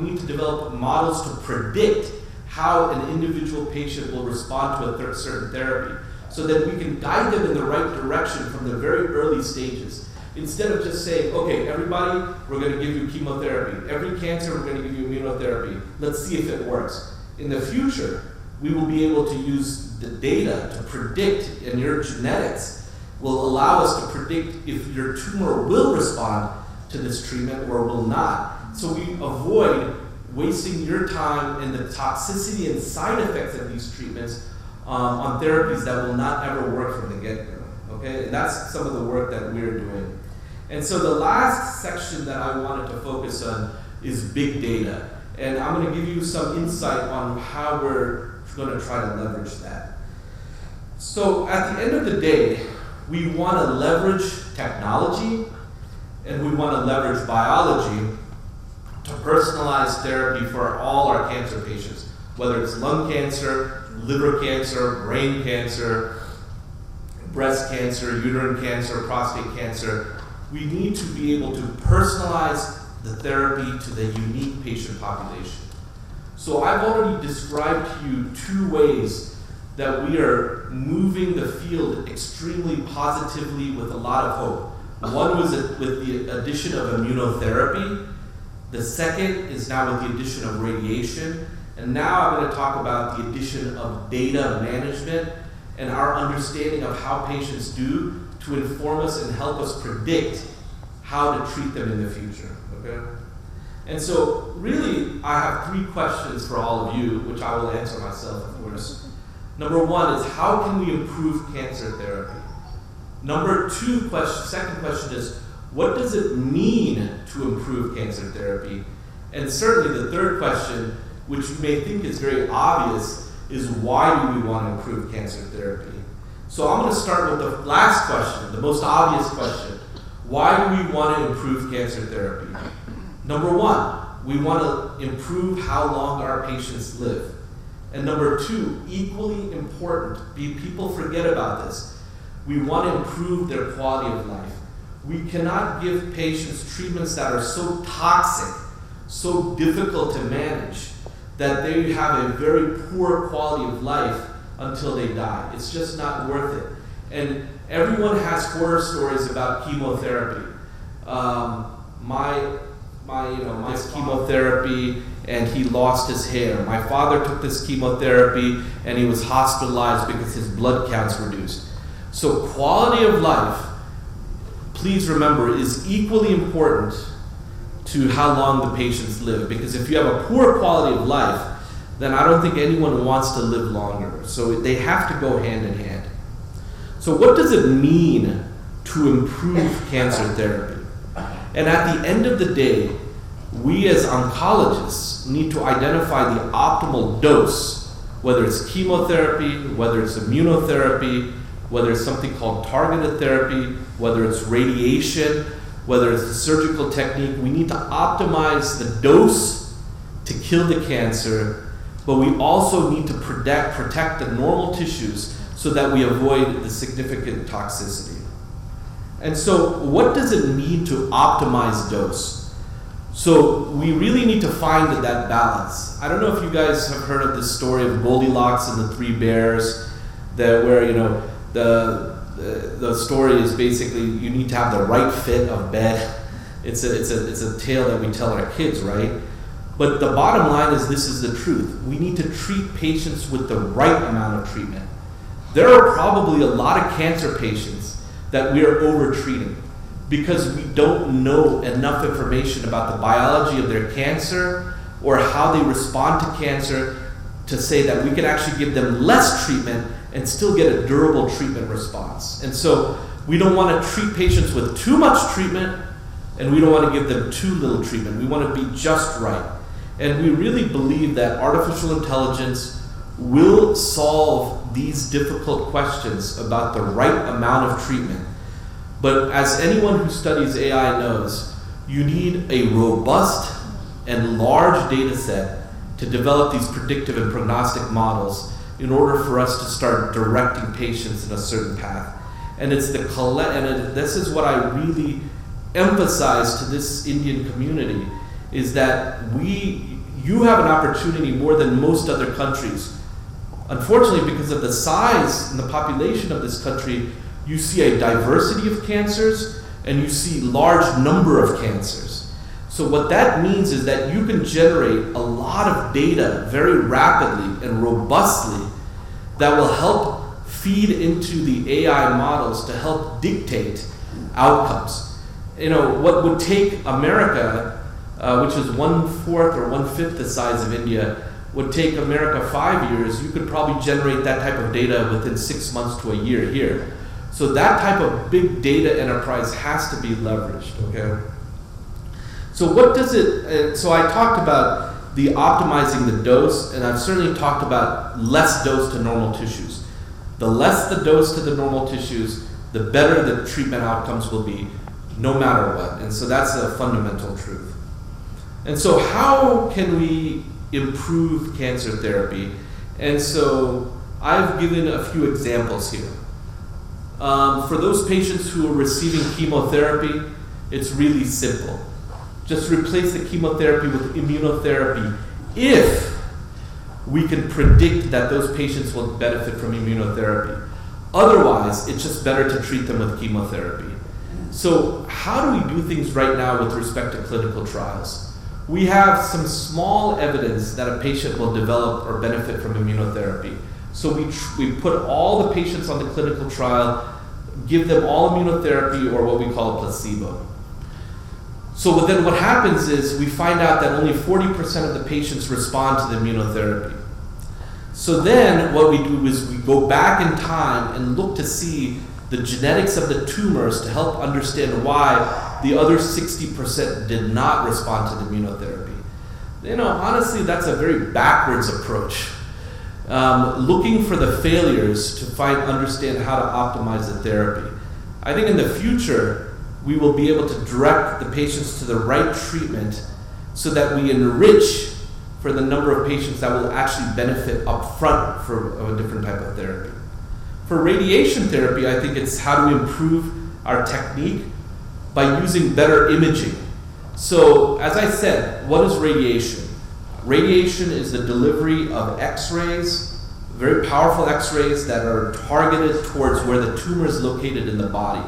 we need to develop models to predict how an individual patient will respond to a certain therapy so that we can guide them in the right direction from the very early stages. Instead of just saying, okay, everybody, we're going to give you chemotherapy. Every cancer, we're going to give you immunotherapy. Let's see if it works. In the future, we will be able to use the data to predict, and your genetics will allow us to predict if your tumor will respond to this treatment or will not. So we avoid wasting your time and the toxicity and side effects of these treatments on therapies that will not ever work from the get-go. Okay, and that's some of the work that we're doing. And so the last section that I wanted to focus on is big data. And I'm going to give you some insight on how we're going to try to leverage that. So at the end of the day, we want to leverage technology and we want to leverage biology to personalize therapy for all our cancer patients, whether it's lung cancer, liver cancer, brain cancer, breast cancer, uterine cancer, prostate cancer. We need to be able to personalize the therapy to the unique patient population. So I've already described to you 2 ways that we are moving the field extremely positively with a lot of hope. One was with the addition of immunotherapy. The second is now with the addition of radiation. And now I'm going to talk about the addition of data management and our understanding of how patients do to inform us and help us predict how to treat them in the future, okay? And so really, I have 3 questions for all of you, which I will answer myself, of course. Number 1 is, how can we improve cancer therapy? Number 2, second question is, what does it mean to improve cancer therapy? And certainly the third question, which you may think is very obvious, is why do we want to improve cancer therapy? So I'm going to start with the last question, the most obvious question. Why do we want to improve cancer therapy? Number 1, we want to improve how long our patients live. And number 2, equally important, people forget about this, we want to improve their quality of life. We cannot give patients treatments that are so toxic, so difficult to manage, that they have a very poor quality of life until they die. It's just not worth it. And everyone has horror stories about chemotherapy. My chemotherapy, and he lost his hair. My father took this chemotherapy and he was hospitalized because his blood counts reduced. So quality of life, please remember, is equally important to how long the patients live. Because if you have a poor quality of life, then I don't think anyone wants to live longer. So they have to go hand in hand. So what does it mean to improve cancer therapy? And at the end of the day, we as oncologists need to identify the optimal dose, whether it's chemotherapy, whether it's immunotherapy, whether it's something called targeted therapy, whether it's radiation, whether it's a surgical technique. We need to optimize the dose to kill the cancer, but we also need to protect the normal tissues so that we avoid the significant toxicity. And so what does it mean to optimize dose? So we really need to find that balance. I don't know if you guys have heard of this story of Goldilocks and the Three Bears, where the story is basically you need to have the right fit of bed. It's a tale that we tell our kids, right? But the bottom line is this is the truth. We need to treat patients with the right amount of treatment. There are probably a lot of cancer patients that we are over-treating because we don't know enough information about the biology of their cancer or how they respond to cancer to say that we can actually give them less treatment and still get a durable treatment response. And so we don't want to treat patients with too much treatment, and we don't want to give them too little treatment. We want to be just right. And we really believe that artificial intelligence will solve these difficult questions about the right amount of treatment. But as anyone who studies AI knows, you need a robust and large data set to develop these predictive and prognostic models in order for us to start directing patients in a certain path. And this is what I really emphasize to this Indian community, is that you have an opportunity more than most other countries. Unfortunately, because of the size and the population of this country, you see a diversity of cancers and you see large number of cancers. So what that means is that you can generate a lot of data very rapidly and robustly that will help feed into the AI models to help dictate outcomes. What would take America, which is 1/4 or 1/5 the size of India, would take America 5 years, you could probably generate that type of data within 6 months to a year here. So that type of big data enterprise has to be leveraged, okay? So so I talked about the optimizing the dose, and I've certainly talked about less dose to normal tissues. The less the dose to the normal tissues, the better the treatment outcomes will be, no matter what. And so that's a fundamental truth. And so how can we improve cancer therapy? And so I've given a few examples here. For those patients who are receiving chemotherapy, it's really simple. Just replace the chemotherapy with immunotherapy if we can predict that those patients will benefit from immunotherapy. Otherwise, it's just better to treat them with chemotherapy. So how do we do things right now with respect to clinical trials? We have some small evidence that a patient will develop or benefit from immunotherapy. So we put all the patients on the clinical trial, give them all immunotherapy or what we call a placebo. So then what happens is we find out that only 40% of the patients respond to the immunotherapy. So then what we do is we go back in time and look to see the genetics of the tumors to help understand why the other 60% did not respond to the immunotherapy. Honestly, that's a very backwards approach. Looking for the failures to understand how to optimize the therapy. I think in the future, we will be able to direct the patients to the right treatment so that we enrich for the number of patients that will actually benefit up front for a different type of therapy. For radiation therapy, I think it's how to improve our technique by using better imaging. So, as I said, what is radiation? Radiation is the delivery of X-rays, very powerful X-rays that are targeted towards where the tumor is located in the body.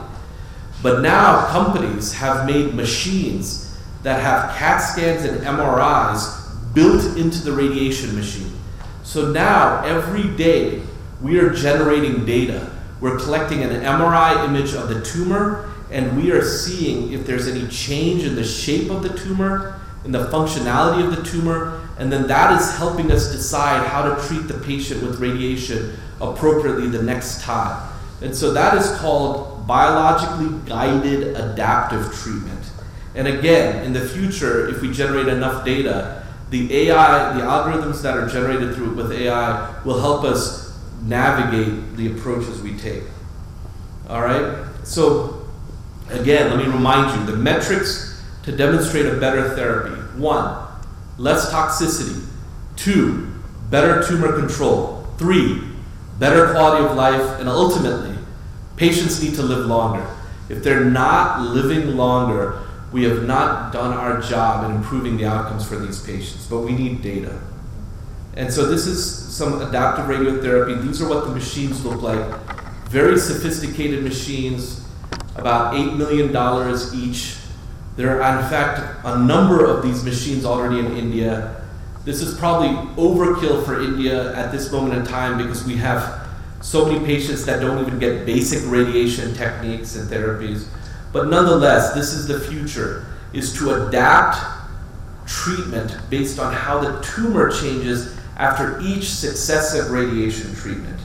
But now companies have made machines that have CAT scans and MRIs built into the radiation machine. So now, every day, we are generating data. We're collecting an MRI image of the tumor, and we are seeing if there's any change in the shape of the tumor, in the functionality of the tumor, and then that is helping us decide how to treat the patient with radiation appropriately the next time. And so that is called biologically guided adaptive treatment. And again, in the future, if we generate enough data, the AI, the algorithms that are generated with AI will help us navigate the approaches we take. All right? So again, let me remind you, the metrics to demonstrate a better therapy. 1, less toxicity. 2, better tumor control. 3, better quality of life. And ultimately, patients need to live longer. If they're not living longer, we have not done our job in improving the outcomes for these patients, but we need data. And so this is some adaptive radiotherapy. These are what the machines look like. Very sophisticated machines, about $8 million each. There are, in fact, a number of these machines already in India. This is probably overkill for India at this moment in time because we have so many patients that don't even get basic radiation techniques and therapies. But nonetheless, this is the future, is to adapt treatment based on how the tumor changes after each successive radiation treatment.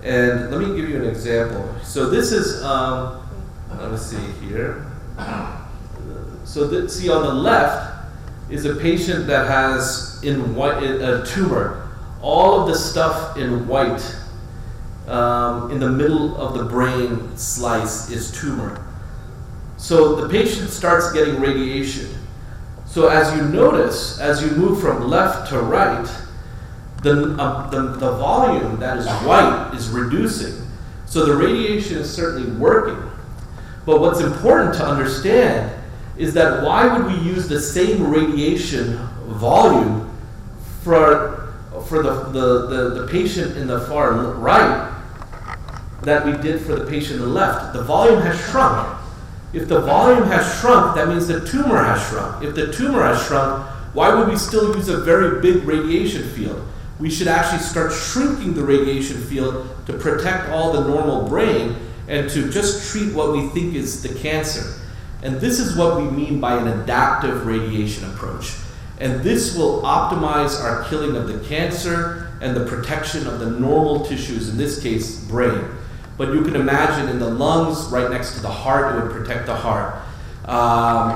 And let me give you an example. So this is, let me see here. So see on the left is a patient that has in white a tumor. All of the stuff in white in the middle of the brain slice is tumor. So the patient starts getting radiation. So as you notice, as you move from left to right, the volume that is white is reducing. So the radiation is certainly working. But what's important to understand is that why would we use the same radiation volume for the patient in the far right that we did for the patient on the left? The volume has shrunk. If the volume has shrunk, that means the tumor has shrunk. If the tumor has shrunk, why would we still use a very big radiation field? We should actually start shrinking the radiation field to protect all the normal brain and to just treat what we think is the cancer. And this is what we mean by an adaptive radiation approach. And this will optimize our killing of the cancer and the protection of the normal tissues, in this case, brain. But you can imagine in the lungs, right next to the heart, it would protect the heart.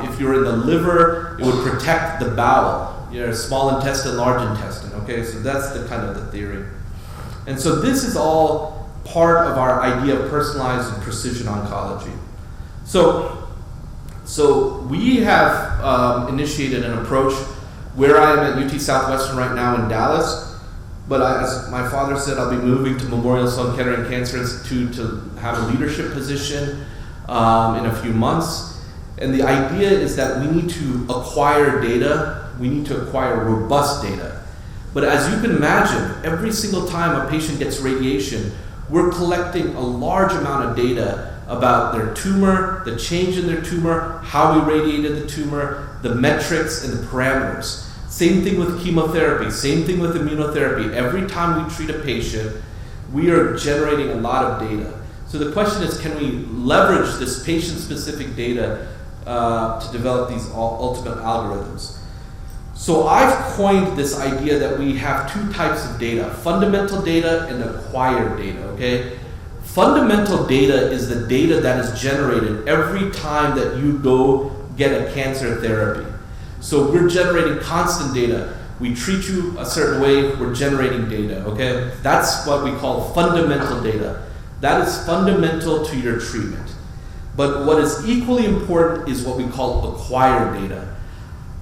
If you're in the liver, it would protect the bowel, small intestine, large intestine, okay? So that's the kind of the theory. And so this is all part of our idea of personalized and precision oncology. So we have initiated an approach where I am at UT Southwestern right now in Dallas, but as my father said, I'll be moving to Memorial Sloan Kettering Cancer Institute to have a leadership position in a few months. And the idea is that we need to acquire data, we need to acquire robust data. But as you can imagine, every single time a patient gets radiation, we're collecting a large amount of data about their tumor, the change in their tumor, how we radiated the tumor, the metrics and the parameters. Same thing with chemotherapy, same thing with immunotherapy. Every time we treat a patient, we are generating a lot of data. So the question is, can we leverage this patient-specific data to develop these ultimate algorithms? So I've coined this idea that we have two types of data, fundamental data and acquired data, okay? Fundamental data is the data that is generated every time that you go get a cancer therapy. So we're generating constant data. We treat you a certain way, we're generating data, okay? That's what we call fundamental data. That is fundamental to your treatment. But what is equally important is what we call acquired data.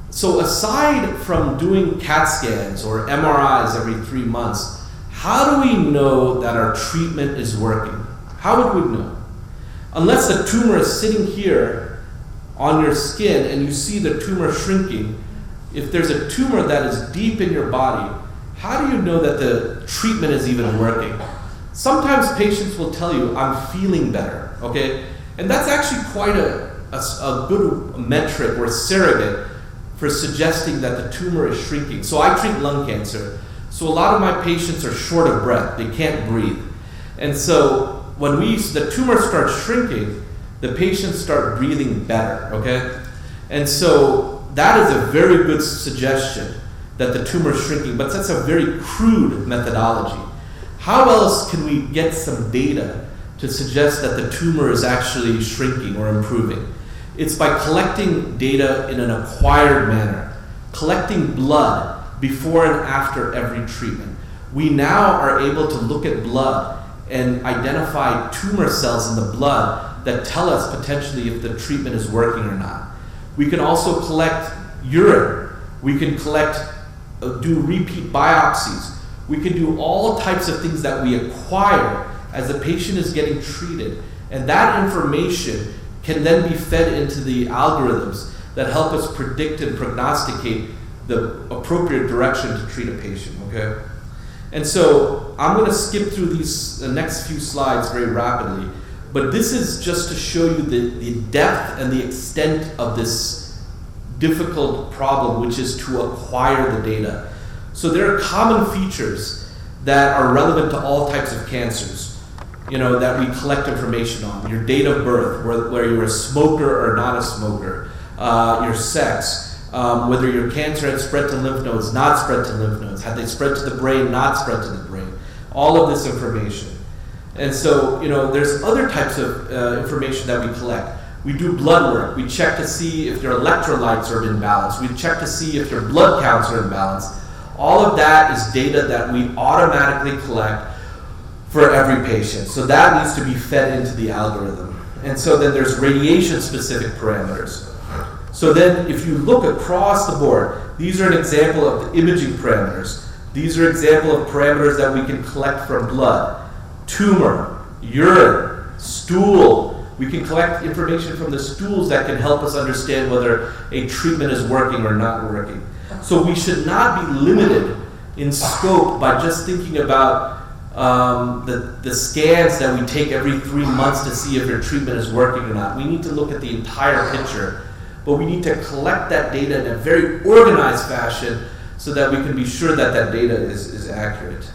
So aside from doing CAT scans or MRIs every 3 months, how do we know that our treatment is working? How would we know? Unless the tumor is sitting here on your skin and you see the tumor shrinking, if there's a tumor that is deep in your body, how do you know that the treatment is even working? Sometimes patients will tell you, I'm feeling better, okay? And that's actually quite a good metric or surrogate for suggesting that the tumor is shrinking. So I treat lung cancer. So a lot of my patients are short of breath. They can't breathe. And so when the tumor starts shrinking, the patients start breathing better, okay? And so that is a very good suggestion that the tumor is shrinking, but that's a very crude methodology. How else can we get some data to suggest that the tumor is actually shrinking or improving? It's by collecting data in an acquired manner, collecting blood before and after every treatment. We now are able to look at blood and identify tumor cells in the blood that tell us potentially if the treatment is working or not. We can also collect urine. We can do repeat biopsies. We can do all types of things that we acquire as the patient is getting treated. And that information can then be fed into the algorithms that help us predict and prognosticate the appropriate direction to treat a patient, okay? And so I'm going to skip through the next few slides very rapidly, but this is just to show you the depth and the extent of this difficult problem, which is to acquire the data. So there are common features that are relevant to all types of cancers, that we collect information on. Your date of birth, whether you're a smoker or not a smoker, your sex, whether your cancer had spread to lymph nodes, not spread to lymph nodes, had they spread to the brain, not spread to the brain, all of this information. And so, there's other types of information that we collect. We do blood work. We check to see if your electrolytes are in balance. We check to see if your blood counts are in balance. All of that is data that we automatically collect for every patient. So that needs to be fed into the algorithm. And so then there's radiation-specific parameters. So then if you look across the board, these are an example of the imaging parameters. These are example of parameters that we can collect from blood, tumor, urine, stool. We can collect information from the stools that can help us understand whether a treatment is working or not working. So we should not be limited in scope by just thinking about the scans that we take every 3 months to see if your treatment is working or not. We need to look at the entire picture, but we need to collect that data in a very organized fashion so that we can be sure that that data is accurate.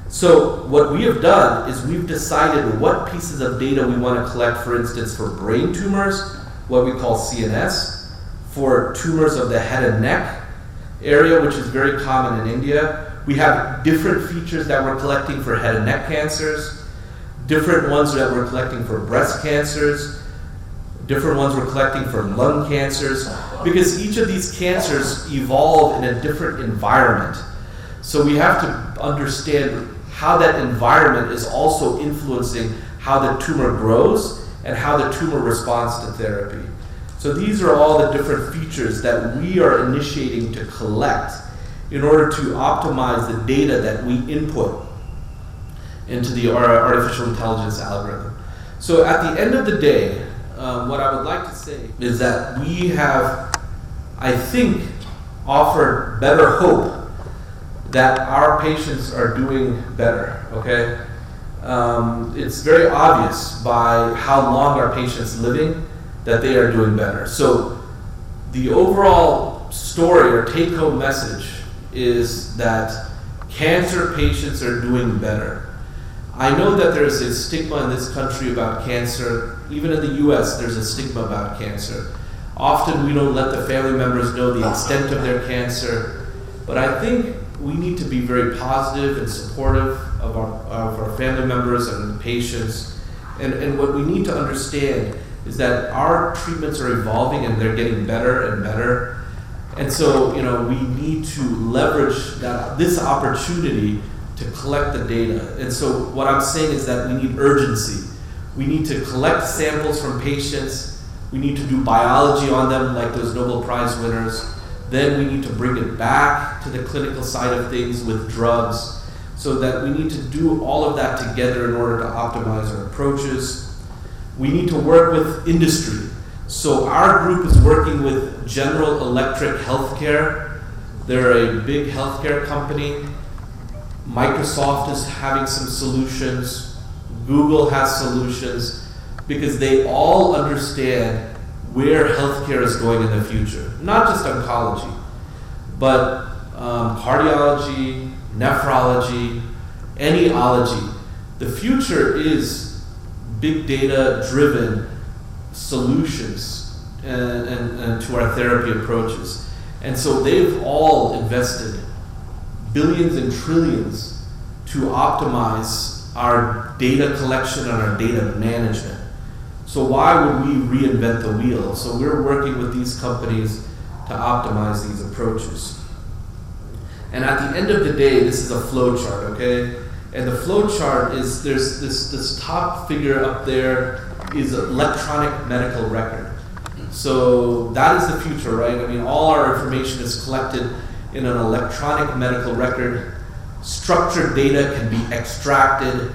So what we have done is we've decided what pieces of data we want to collect, for instance, for brain tumors, what we call CNS, for tumors of the head and neck area, which is very common in India. We have different features that we're collecting for head and neck cancers, different ones that we're collecting for breast cancers, different ones we're collecting for lung cancers, because each of these cancers evolve in a different environment. So we have to understand how that environment is also influencing how the tumor grows and how the tumor responds to therapy. So these are all the different features that we are initiating to collect in order to optimize the data that we input into the artificial intelligence algorithm. So at the end of the day, what I would like to say is that we have, I think, offered better hope that our patients are doing better, okay? It's very obvious by how long our patients living that they are doing better. So the overall story or take-home message is that cancer patients are doing better. I know that there's a stigma in this country about cancer. Even in the US, there's a stigma about cancer. Often we don't let the family members know the extent of their cancer, but I think we need to be very positive and supportive of our family members and patients. And what we need to understand is that our treatments are evolving and they're getting better and better. And so, we need to leverage this opportunity to collect the data. And so what I'm saying is that we need urgency. We need to collect samples from patients. We need to do biology on them like those Nobel Prize winners. Then we need to bring it back to the clinical side of things with drugs, so that we need to do all of that together in order to optimize our approaches. We need to work with industry. So our group is working with General Electric Healthcare. They're a big healthcare company. Microsoft is having some solutions. Google has solutions, because they all understand where healthcare is going in the future. Not just oncology, but cardiology, nephrology, any ology. The future is big data driven solutions and to our therapy approaches. And so they've all invested billions and trillions to optimize our data collection and our data management. So why would we reinvent the wheel? So we're working with these companies to optimize these approaches. And at the end of the day, this is a flow chart, okay? And the flow chart is, there's this top figure up there is electronic medical record. So that is the future, right? I mean, all our information is collected in an electronic medical record. Structured data can be extracted.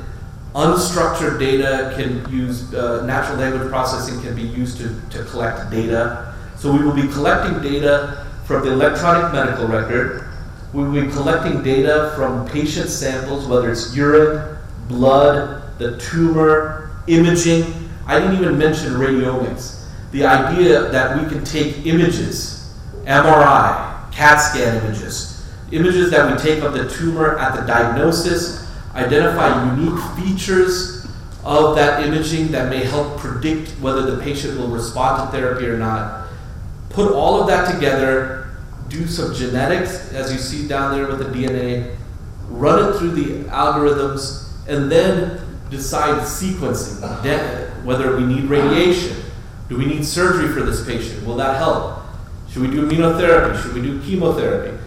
Unstructured data can use, natural language processing can be used to collect data. So we will be collecting data from the electronic medical record. We will be collecting data from patient samples, whether it's urine, blood, the tumor, imaging. I didn't even mention radiomics. The idea that we can take images, MRI, CAT scan images that we take of the tumor at the diagnosis, identify unique features of that imaging that may help predict whether the patient will respond to therapy or not. Put all of that together, do some genetics, as you see down there with the DNA, run it through the algorithms, and then decide sequencing, whether we need radiation. Do we need surgery for this patient? Will that help? Should we do immunotherapy? Should we do chemotherapy?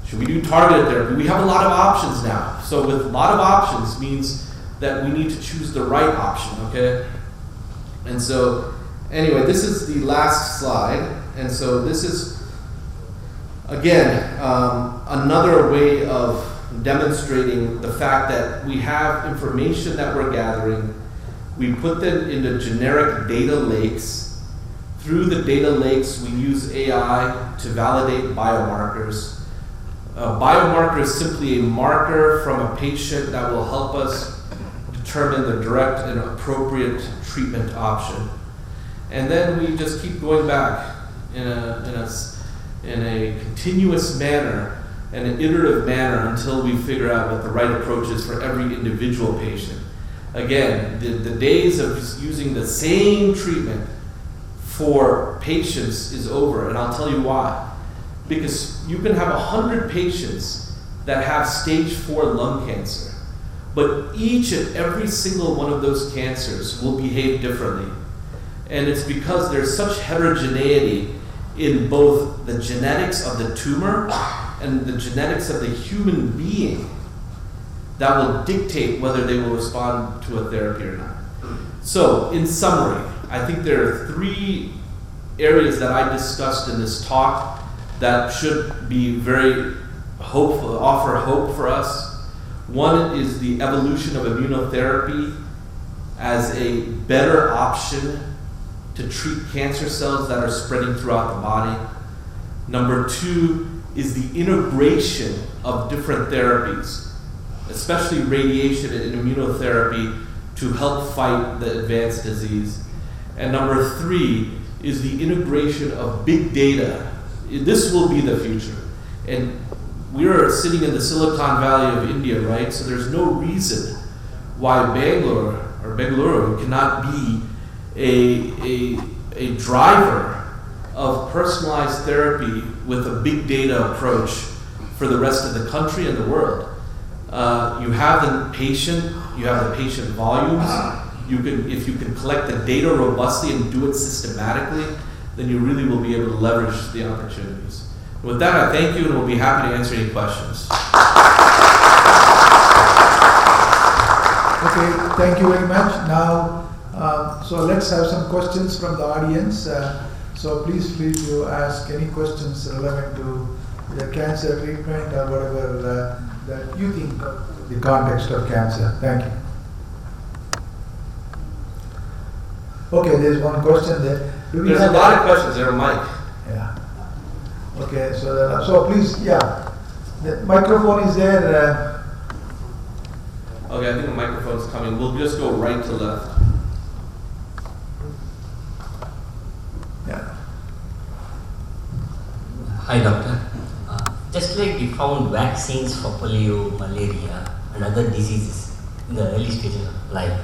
Should we do targeted therapy? We have a lot of options now. So with a lot of options means that we need to choose the right option, okay? And so, anyway, this is the last slide. And so this is, again, another way of demonstrating the fact that we have information that we're gathering. We put them into generic data lakes. Through the data lakes, we use AI to validate biomarkers. A biomarker is simply a marker from a patient that will help us determine the direct and appropriate treatment option. And then we just keep going back in a continuous manner and an iterative manner until we figure out what the right approach is for every individual patient. Again, the days of just using the same treatment for patients is over, and I'll tell you why. Because you can have 100 patients that have stage 4 lung cancer, but each and every single one of those cancers will behave differently. And it's because there's such heterogeneity in both the genetics of the tumor and the genetics of the human being that will dictate whether they will respond to a therapy or not. So, in summary, I think there are 3 areas that I discussed in this talk that should be very hopeful, offer hope for us. One is the evolution of immunotherapy as a better option to treat cancer cells that are spreading throughout the body. Number 2 is the integration of different therapies, especially radiation and immunotherapy, to help fight the advanced disease. And number 3 is the integration of big data. This will be the future. And we are sitting in the Silicon Valley of India, right? So there's no reason why Bangalore or Bengaluru cannot be a driver of personalized therapy with a big data approach for the rest of the country and the world. You have the patient, you have the patient volumes. If you can collect the data robustly and do it systematically, then you really will be able to leverage the opportunities. With that, I thank you and we'll be happy to answer any questions. Okay, thank you very much. Now, so let's have some questions from the audience. So please feel free to ask any questions relevant to the cancer treatment or whatever that you think of the context of cancer. Thank you. Okay, there's one question there. There's a lot of questions there, Mike. Yeah. Okay, so please, yeah. The microphone is there. Okay, I think the microphone's coming. We'll just go right to left. Yeah. Hi, doctor. Just like we found vaccines for polio, malaria, and other diseases in the early stages of life,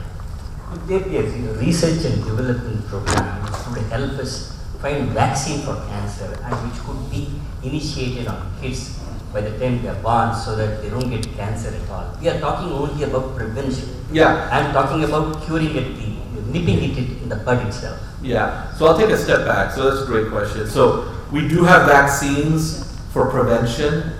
could there be a research and development program which would help us find vaccine for cancer and which could be initiated on kids by the time they are born so that they don't get cancer at all? We are talking only about prevention. Yeah. I am talking about curing it, nipping it in the bud itself. Yeah. So I'll take a step back. So that's a great question. So we do have vaccines for prevention.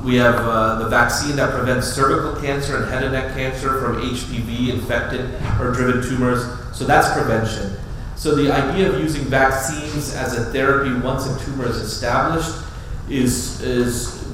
We have the vaccine that prevents cervical cancer and head and neck cancer from HPV infected or driven tumors. So that's prevention. So the idea of using vaccines as a therapy once a tumor is established is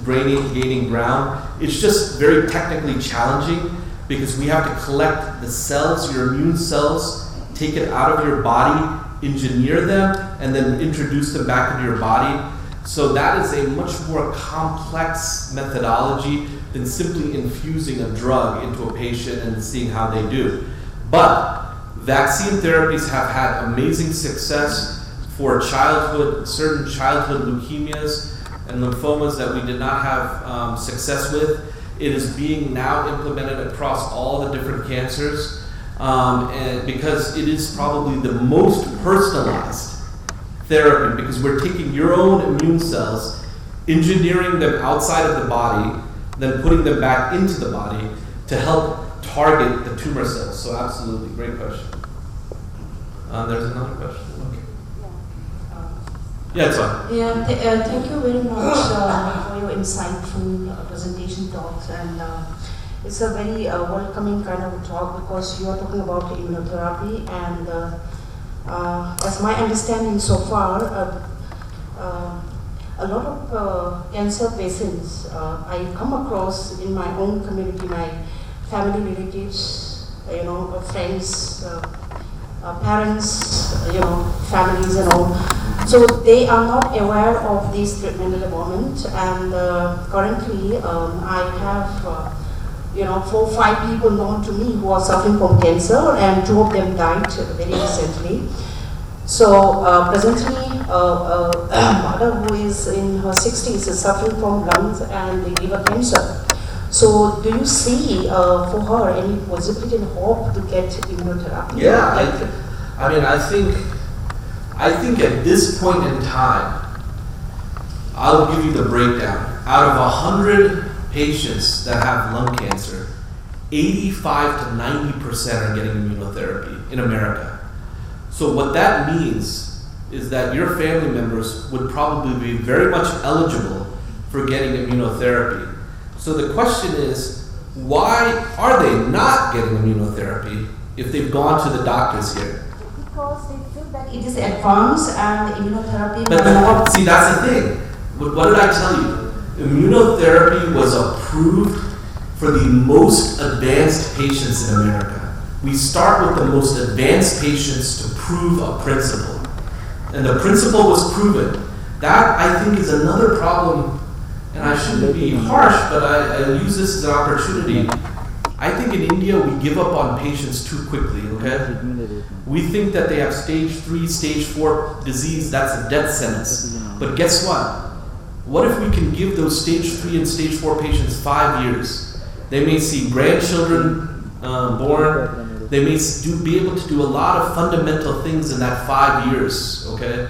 gaining ground. It's just very technically challenging because we have to collect the cells, your immune cells, take it out of your body, engineer them and then introduce them back into your body. So that is a much more complex methodology than simply infusing a drug into a patient and seeing how they do. But vaccine therapies have had amazing success for certain childhood leukemias and lymphomas that we did not have success with. It is being now implemented across all the different cancers, and because it is probably the most personalized therapy, because we're taking your own immune cells, engineering them outside of the body, then putting them back into the body to help target the tumor cells. So absolutely, great question. There's another question. Okay. Yeah, it's fine. Yeah, thank you very much for your insightful presentation talks, and it's a very welcoming kind of a talk because you are talking about immunotherapy, and as my understanding so far, a lot of cancer patients I come across in my own community, my family relatives, friends, parents, families and all. So they are not aware of this treatment at the moment, and currently I have 4 or 5 people known to me who are suffering from cancer, and 2 of them died very recently. So presently, a mother who is in her 60s is suffering from lungs and liver cancer. So do you see for her any possibility and hope to get immunotherapy? Yeah, I think at this point in time, I'll give you the breakdown. Out of 100 patients that have lung cancer, 85 to 90% are getting immunotherapy in America. So what that means is that your family members would probably be very much eligible for getting immunotherapy. So the question is, why are they not getting immunotherapy if they've gone to the doctors here? Because they feel that it is advanced and immunotherapy. But see, that's the thing. What did I tell you? Immunotherapy was approved for the most advanced patients in America. We start with the most advanced patients to prove a principle. And the principle was proven. That, I think, is another problem, and I shouldn't be harsh, but I use this as an opportunity. I think in India we give up on patients too quickly, okay? We think that they have stage 3, stage 4 disease, that's a death sentence. But guess what? What if we can give those stage 3 and stage 4 patients 5 years? They may see grandchildren born. They may be able to do a lot of fundamental things in that 5 years, okay?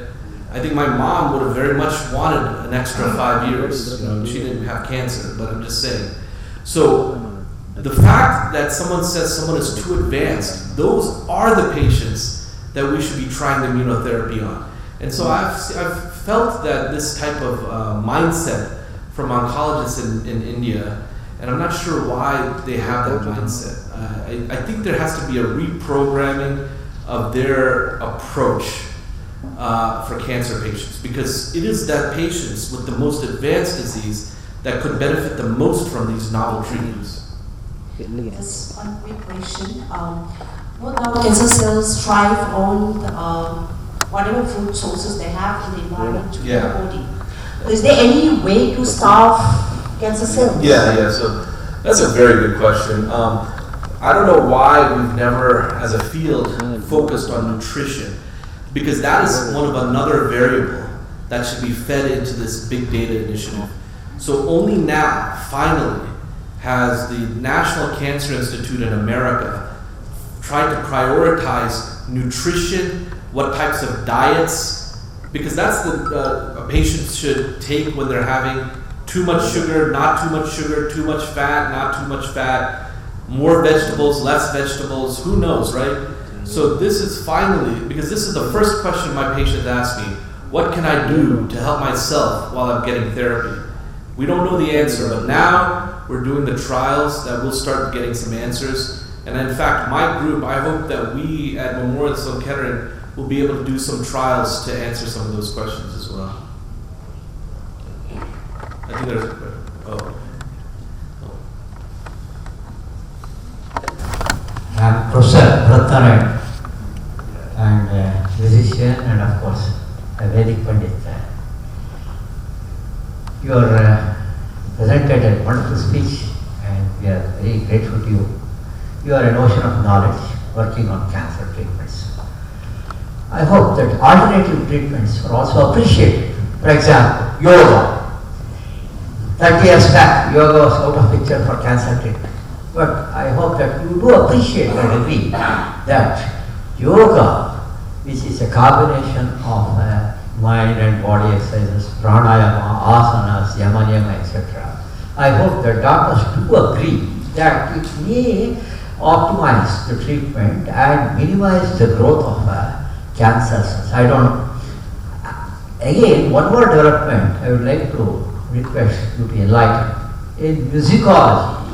I think my mom would have very much wanted an extra 5 years. She didn't have cancer, but I'm just saying. So the fact that someone says someone is too advanced, those are the patients that we should be trying the immunotherapy on. And so I've felt that this type of mindset from oncologists in India, and I'm not sure why they have that mindset. I think there has to be a reprogramming of their approach for cancer patients, because it is that patients with the most advanced disease that could benefit the most from these novel treatments. Just one quick question. Cancer cells thrive on whatever food sources they have in the environment to the body. Is there any way to starve cancer cells? Yeah. So that's a very good question. I don't know why we've never, as a field, focused on nutrition, because that is one of another variable that should be fed into this big data initiative. So only now, finally, has the National Cancer Institute in America tried to prioritize nutrition, what types of diets, because that's a patient should take when they're having too much sugar, not too much sugar, too much fat, not too much fat, more vegetables, less vegetables, who knows, right? So this is finally, because this is the first question my patients ask me, what can I do to help myself while I'm getting therapy? We don't know the answer, but now we're doing the trials that we'll start getting some answers. And in fact, my group, I hope that we at Memorial Sloan Kettering will be able to do some trials to answer some of those questions as well. I think there's a question. I'm Professor Ratnarayan, and physician course, a Vedic Pandit. You presented a wonderful speech, and we are very grateful to you. You are an ocean of knowledge working on cancer treatments. I hope that alternative treatments are also appreciated. For example, yoga. 30 years back, yoga was out of picture for cancer treatment. But I hope that you do appreciate and agree that yoga, which is a combination of mind and body exercises, pranayama, asanas, yama niyama, etc. I hope that doctors do agree that it may optimize the treatment and minimize the growth of cancers. I don't know. Again, one more development I would like to request you to enlighten. In musicology,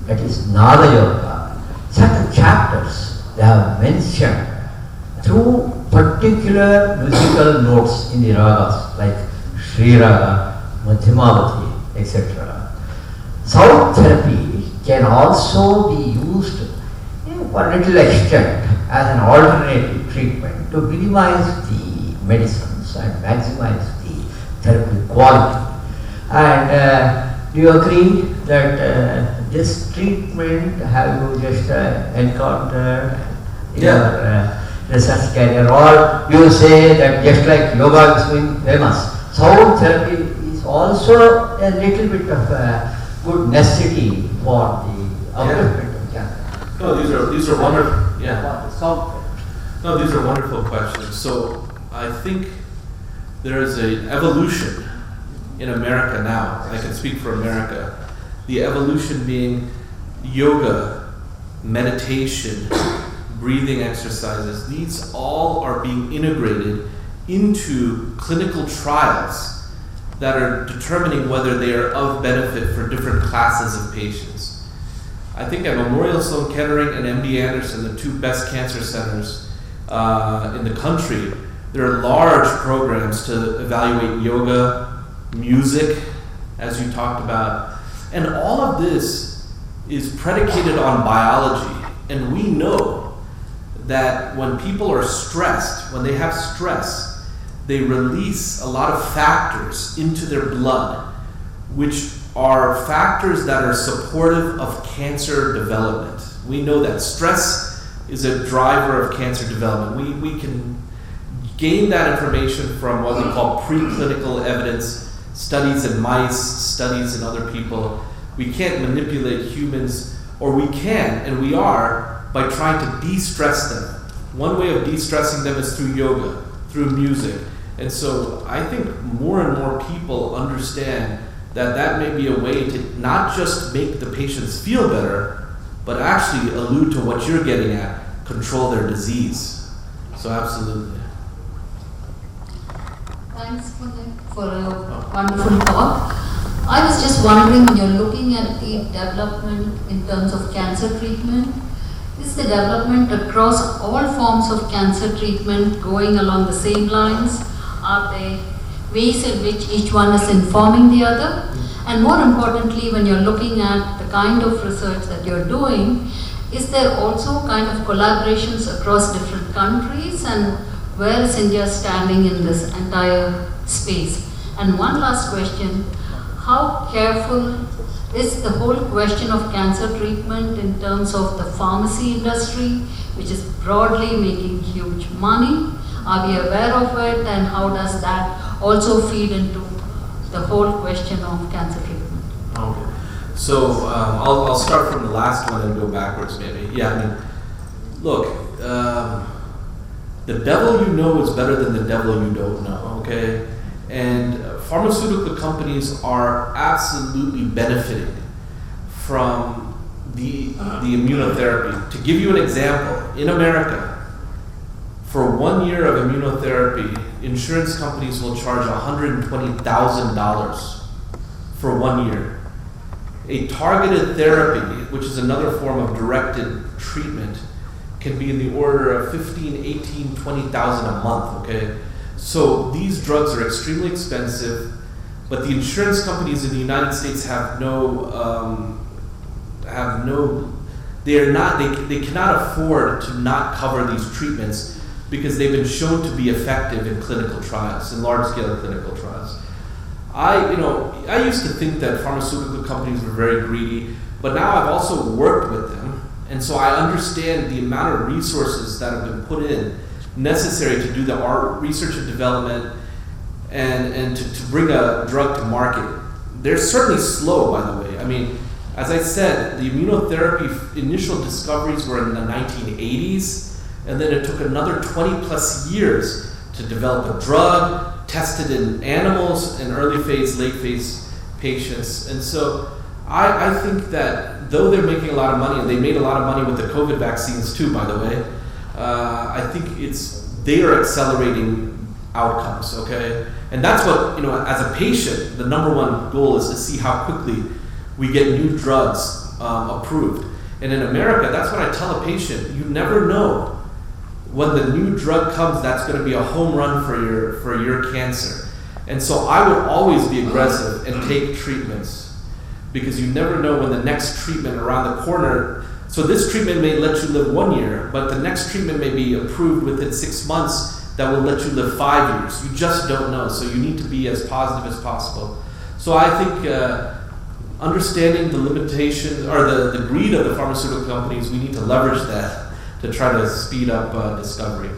that is Nada Yoga, certain chapters they have mentioned through particular musical notes in the ragas like Sri Raga, Madhyamavati, etc. Sound therapy can also be used for a little extent as an alternative treatment to minimize the medicines and maximize the therapy quality. And do you agree that this treatment have you just encountered in your research career, or you say that just like yoga is being famous, sound therapy is also a little bit of a good necessity for the upliftment of cancer? No, these are wonderful. Yeah. Sound therapy. No, these are wonderful questions. So I think there is an evolution in America now. I can speak for America. The evolution being yoga, meditation, breathing exercises. These all are being integrated into clinical trials that are determining whether they are of benefit for different classes of patients. I think at Memorial Sloan Kettering and MD Anderson, the two best cancer centers in the country, there are large programs to evaluate yoga, music, as you talked about. And all of this is predicated on biology. And we know that when people are stressed, when they have stress, they release a lot of factors into their blood, which are factors that are supportive of cancer development. We know that stress is a driver of cancer development. We can gain that information from what we call preclinical evidence, studies in mice, studies in other people. We can't manipulate humans, or we can, and we are, by trying to de-stress them. One way of de-stressing them is through yoga, through music. And so I think more and more people understand that that may be a way to not just make the patients feel better, but actually allude to what you're getting at, control their disease. So absolutely. Thanks for a wonderful talk. I was just wondering, when you're looking at the development in terms of cancer treatment, is the development across all forms of cancer treatment going along the same lines? Are there ways in which each one is informing the other? And more importantly, when you're looking at the kind of research that you're doing, is there also kind of collaborations across different countries, and where is India standing in this entire space? And one last question, how careful is the whole question of cancer treatment in terms of the pharmacy industry, which is broadly making huge money? Are we aware of it, and how does that also feed into the whole question of cancer treatment? Okay. So I'll start from the last one and go backwards maybe. Yeah, I mean, look, the devil you know is better than the devil you don't know, okay? And pharmaceutical companies are absolutely benefiting from the immunotherapy. To give you an example, in America, for 1 year of immunotherapy, insurance companies will charge $120,000 for 1 year. A targeted therapy, which is another form of directed treatment, can be in the order of $15,000, $18,000, $20,000 a month, okay? So these drugs are extremely expensive, but the insurance companies in the United States they cannot afford to not cover these treatments because they've been shown to be effective in clinical trials, in large-scale clinical trials. I used to think that pharmaceutical companies were very greedy, but now I've also worked with them, and so I understand the amount of resources that have been put in necessary to do the research and development and to bring a drug to market. They're certainly slow, by the way. I mean, as I said, the immunotherapy initial discoveries were in the 1980s, and then it took another 20 plus years to develop a drug, tested in animals, in early phase, late phase patients. And so I think that though they're making a lot of money, and they made a lot of money with the COVID vaccines too, by the way, I think they are accelerating outcomes, okay? And that's what, as a patient, the number one goal is to see how quickly we get new drugs approved. And in America, that's what I tell a patient. You never know when the new drug comes that's going to be a home run for your cancer. And so I would always be aggressive and take treatments, because you never know when the next treatment around the corner. So this treatment may let you live 1 year, but the next treatment may be approved within 6 months that will let you live 5 years. You just don't know. So you need to be as positive as possible. So I think understanding the limitations or the greed of the pharmaceutical companies, we need to leverage that to try to speed up discovery.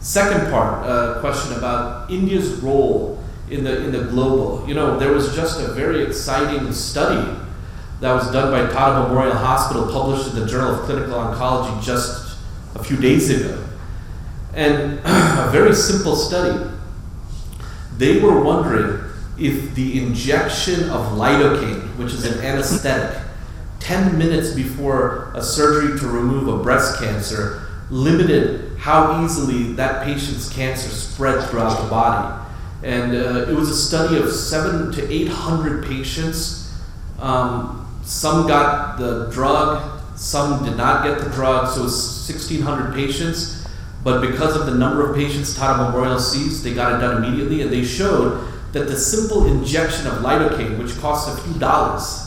Second part, question about India's role in the global. There was just a very exciting study that was done by Tata Memorial Hospital, published in the Journal of Clinical Oncology just a few days ago. And a very simple study. They were wondering if the injection of lidocaine, which is an anesthetic, 10 minutes before a surgery to remove a breast cancer, limited how easily that patient's cancer spread throughout the body. And it was a study of 700 to 800 patients. Some got the drug, some did not get the drug, so it was 1,600 patients. But because of the number of patients Tata Memorial sees, they got it done immediately, and they showed that the simple injection of lidocaine, which costs a few dollars,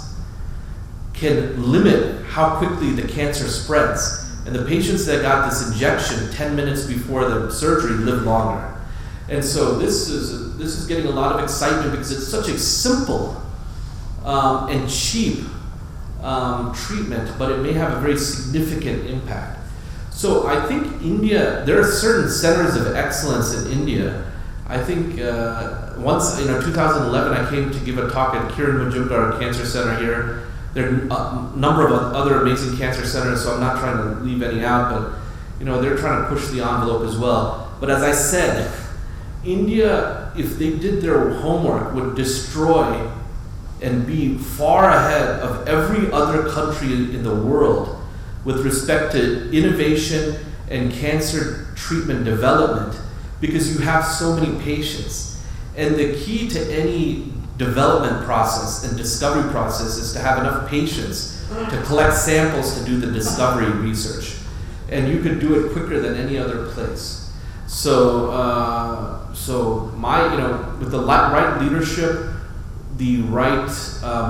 can limit how quickly the cancer spreads. And the patients that got this injection 10 minutes before the surgery lived longer. And so this is getting a lot of excitement because it's such a simple and cheap treatment, but it may have a very significant impact. So I think India, there are certain centers of excellence in India. I think once, 2011, I came to give a talk at Kiran Majumdar Cancer Center here. There are a number of other amazing cancer centers, so I'm not trying to leave any out, but they're trying to push the envelope as well. But as I said, India, if they did their homework, would destroy and be far ahead of every other country in the world with respect to innovation and cancer treatment development, because you have so many patients. And the key to any development process and discovery process is to have enough patients to collect samples to do the discovery research. And you could do it quicker than any other place. So, with the right leadership, the right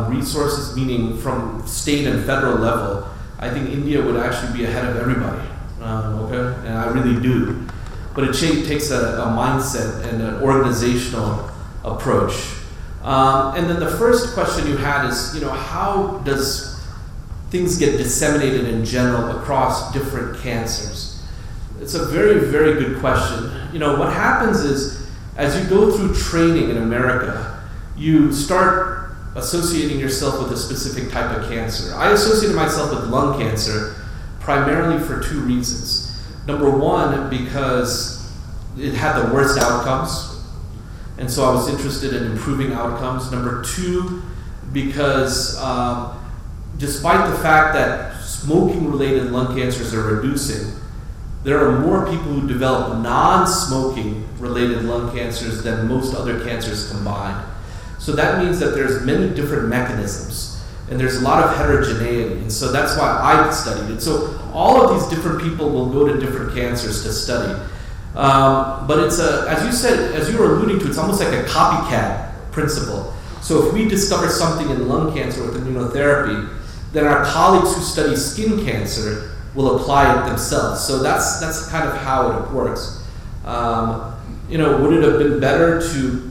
resources, meaning from state and federal level, I think India would actually be ahead of everybody, okay? And I really do. But it takes a mindset and an organizational approach. And then the first question you had is, how does things get disseminated in general across different cancers? It's a very, very good question. What happens is, as you go through training in America, you start associating yourself with a specific type of cancer. I associated myself with lung cancer primarily for two reasons. Number one, because it had the worst outcomes, and so I was interested in improving outcomes. Number two, because despite the fact that smoking-related lung cancers are reducing, there are more people who develop non-smoking related lung cancers than most other cancers combined. So that means that there's many different mechanisms, and there's a lot of heterogeneity, and so that's why I studied it. So all of these different people will go to different cancers to study. But it's as you said, as you were alluding to, it's almost like a copycat principle. So if we discover something in lung cancer with immunotherapy, then our colleagues who study skin cancer will apply it themselves. So that's kind of how it works. Would it have been better to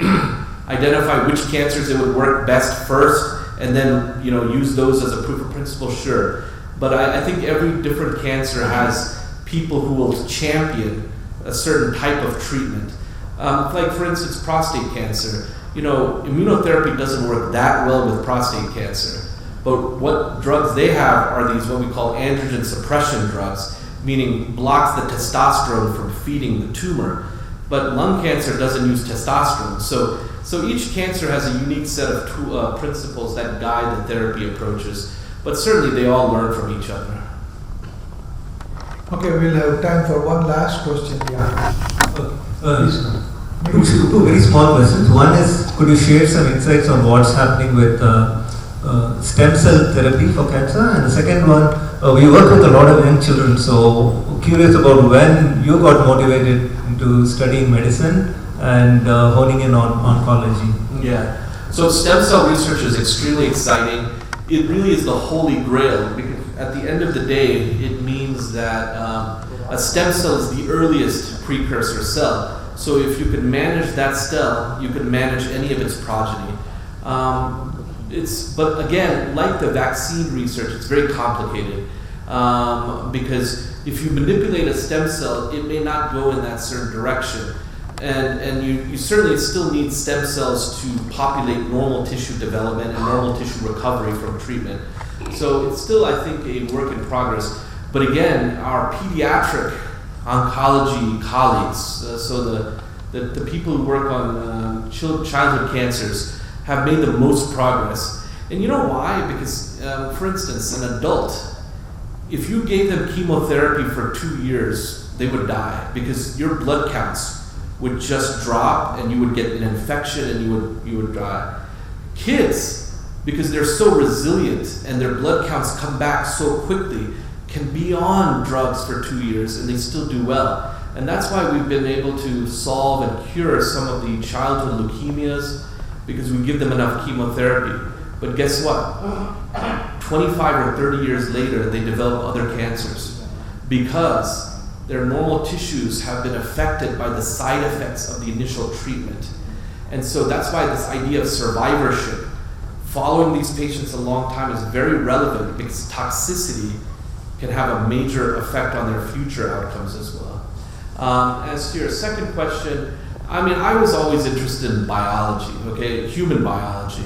identify which cancers it would work best first and then, use those as a proof of principle? Sure. But I think every different cancer has people who will champion a certain type of treatment. Like, for instance, prostate cancer. Immunotherapy doesn't work that well with prostate cancer. But what drugs they have are these, what we call androgen suppression drugs, meaning blocks the testosterone from feeding the tumor. But lung cancer doesn't use testosterone. So each cancer has a unique set of principles that guide the therapy approaches. But certainly they all learn from each other. Okay, we'll have time for one last question. Two very small questions. One is, could you share some insights on what's happening with stem cell therapy for cancer? And the second one, we work with a lot of young children, so curious about when you got motivated into studying medicine and honing in on oncology. Yeah. So stem cell research is extremely exciting. It really is the holy grail, because at the end of the day, it means that a stem cell is the earliest precursor cell. So if you can manage that cell, you can manage any of its progeny. But again, like the vaccine research, it's very complicated, because if you manipulate a stem cell, it may not go in that certain direction. And you certainly still need stem cells to populate normal tissue development and normal tissue recovery from treatment. So it's still, I think, a work in progress. But again, our pediatric oncology colleagues, so the people who work on childhood cancers, have made the most progress. And you know why? Because, for instance, an adult, if you gave them chemotherapy for 2 years, they would die, because your blood counts would just drop and you would get an infection and you would die. Kids, because they're so resilient and their blood counts come back so quickly, can be on drugs for 2 years and they still do well. And that's why we've been able to solve and cure some of the childhood leukemias, because we give them enough chemotherapy. But guess what? 25 or 30 years later, they develop other cancers because their normal tissues have been affected by the side effects of the initial treatment. And so that's why this idea of survivorship, following these patients a long time, is very relevant, because toxicity can have a major effect on their future outcomes as well. As to your second question, I was always interested in biology, human biology.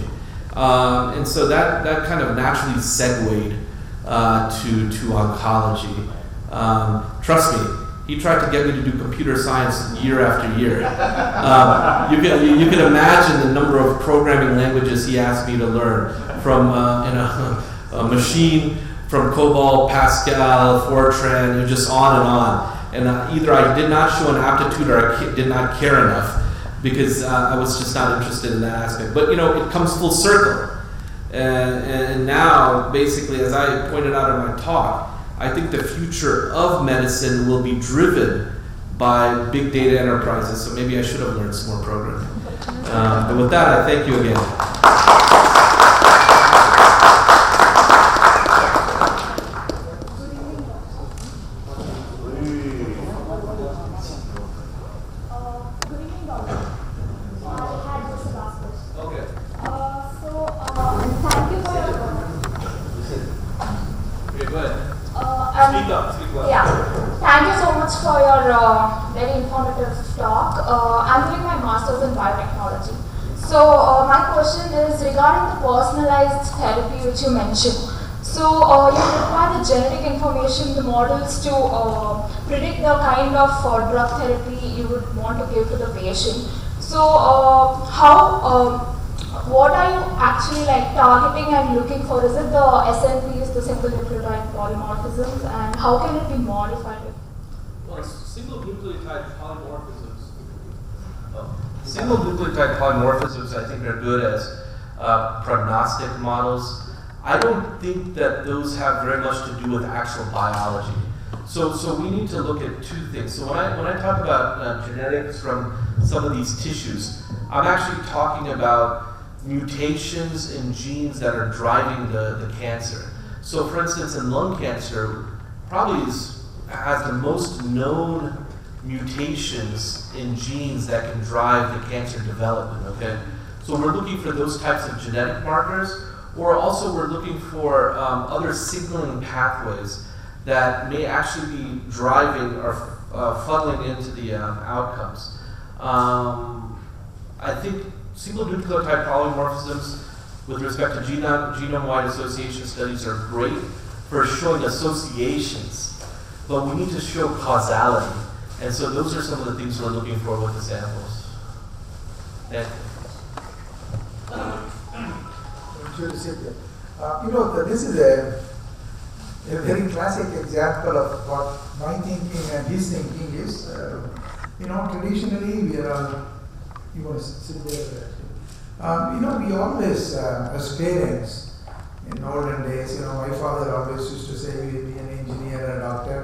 And so that kind of naturally segued to oncology. Trust me, he tried to get me to do computer science year after year. You can imagine the number of programming languages he asked me to learn, from a machine, from COBOL, Pascal, Fortran, just on and on. And either I did not show an aptitude or I did not care enough, because I was just not interested in that aspect. But it comes full circle. And now, basically, as I pointed out in my talk, I think the future of medicine will be driven by big data enterprises. So maybe I should have learned some more programming. But with that, I thank you again. Thank you so much for your very informative talk. I'm doing my master's in biotechnology. So my question is regarding the personalized therapy which you mentioned. So you require the genetic information, the models to predict the kind of drug therapy you would want to give to the patient. So what are you actually targeting and looking for? Is it the SNPs, the single nucleotide polymorphisms, and how can it be modified? Well, single nucleotide polymorphisms. Single nucleotide polymorphisms, I think, are good as prognostic models. I don't think that those have very much to do with actual biology. So we need to look at two things. So when I talk about genetics from some of these tissues, I'm actually talking about mutations in genes that are driving the cancer. So for instance, in lung cancer, probably has the most known mutations in genes that can drive the cancer development, okay? So we're looking for those types of genetic markers, or also we're looking for other signaling pathways that may actually be driving or funneling into the outcomes. I think single nucleotide polymorphisms with respect to genome-wide association studies are great for showing associations, but we need to show causality. And so those are some of the things we're looking for with the samples. Thank you. This is a very classic example of what my thinking and his thinking is. Traditionally we are all, you want to sit there? We always, as parents, in olden days, my father always used to say we will be an engineer and a doctor.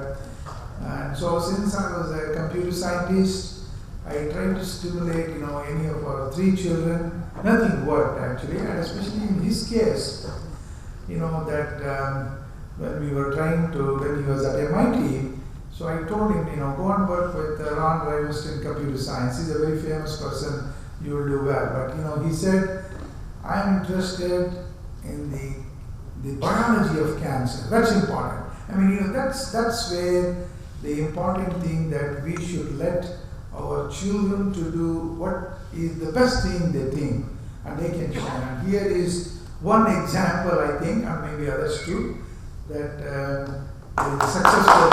And so since I was a computer scientist, I tried to stimulate, any of our 3 children. Nothing worked actually, and especially in his case, that when we were when he was at MIT, so I told him, go and work with Ron Rivest in computer science. He's a very famous person, you will do well. But he said, I'm interested in the biology of cancer. That's important. That's where the important thing that we should let our children to do what is the best thing they think, and they can shine. And here is one example, I think, and maybe others too, that is successful.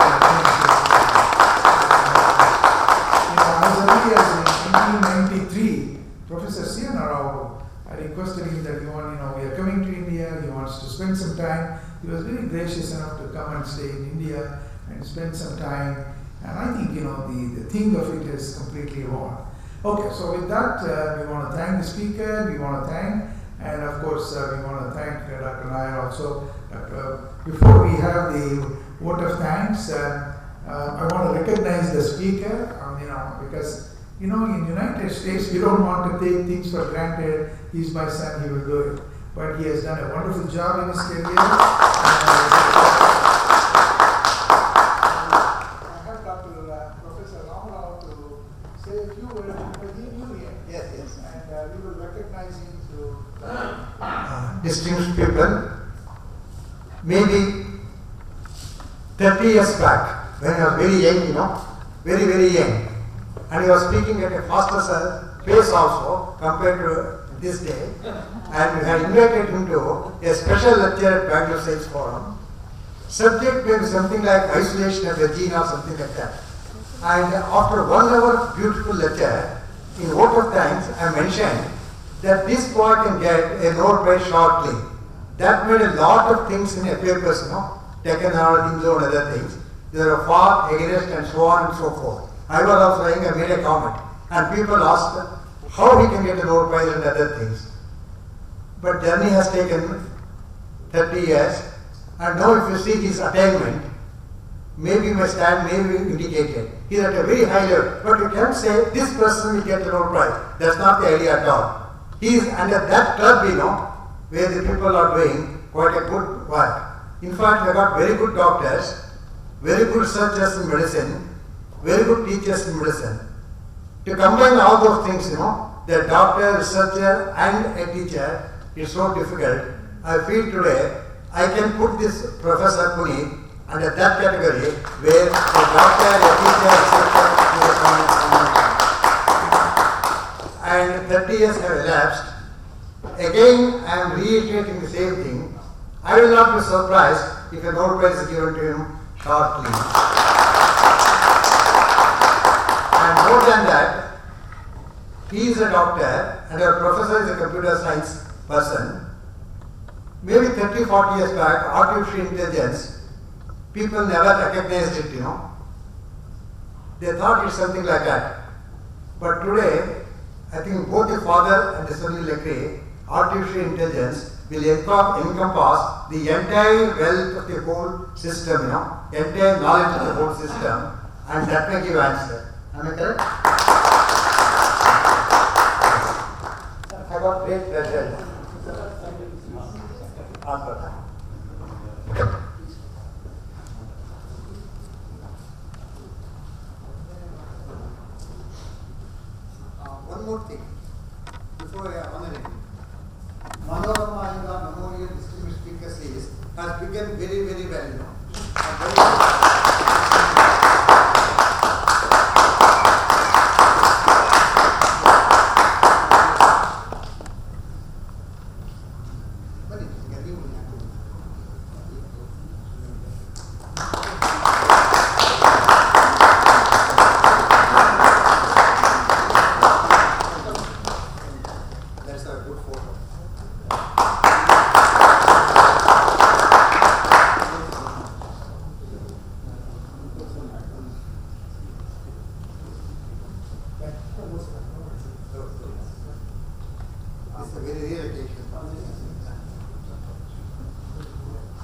As early as in 1993, Professor Siyanarao, I requested him that we are coming to India, he wants to spend some time. He was very gracious enough to come and stay in India and spend some time. And I think, the thing of it is completely wrong. Okay, so with that, we want to thank the speaker, we want to thank, and of course, we want to thank Dr. Nair also. Before we have the vote of thanks, I want to recognize the speaker, because, in United States, we don't want to take things for granted. He's my son, he will do it. But he has done a wonderful job in his career. Distinguished people, maybe 30 years back, when I was very young, very, very young, and he was speaking at a faster pace also compared to this day, and we had invited him to a special lecture at Bangalore Science Forum. Subject may be something like isolation of the gene or something like that. And after 1 hour beautiful lecture, in vote of thanks, I mentioned that this boy can get a Nobel Prize shortly. That made a lot of things in a papers, technology and other things. There are far against and so on and so forth. I was also saying, I made a comment, and people asked how he can get a Nobel Prize and other things. But journey has taken 30 years, and now if you see his attainment, maybe my stand may be indicated. He is at a very high level, but you can't say this person will get a Nobel Prize. That's not the idea at all. He is under that club, where the people are doing quite a good work. In fact, we got very good doctors, very good researchers in medicine, very good teachers in medicine. To combine all those things, the doctor, researcher and a teacher is so difficult. I feel today I can put this Professor Puneeth under that category where a doctor, a teacher, researcher is a common. And 30 years have elapsed. Again, I am reiterating the same thing. I will not be surprised if a Nobel Prize is given to him shortly. And more than that, he is a doctor and our professor is a computer science person. Maybe 30, 40 years back, artificial intelligence, people never recognized it, They thought it's something like that. But today, I think both the father and the son will agree, artificial intelligence will encompass the entire wealth of the whole system, entire knowledge of the whole system, and that may give answer. Am I correct? I got great pleasure. has become very, very well, you know. That's a good photo. It's a very rare occasion.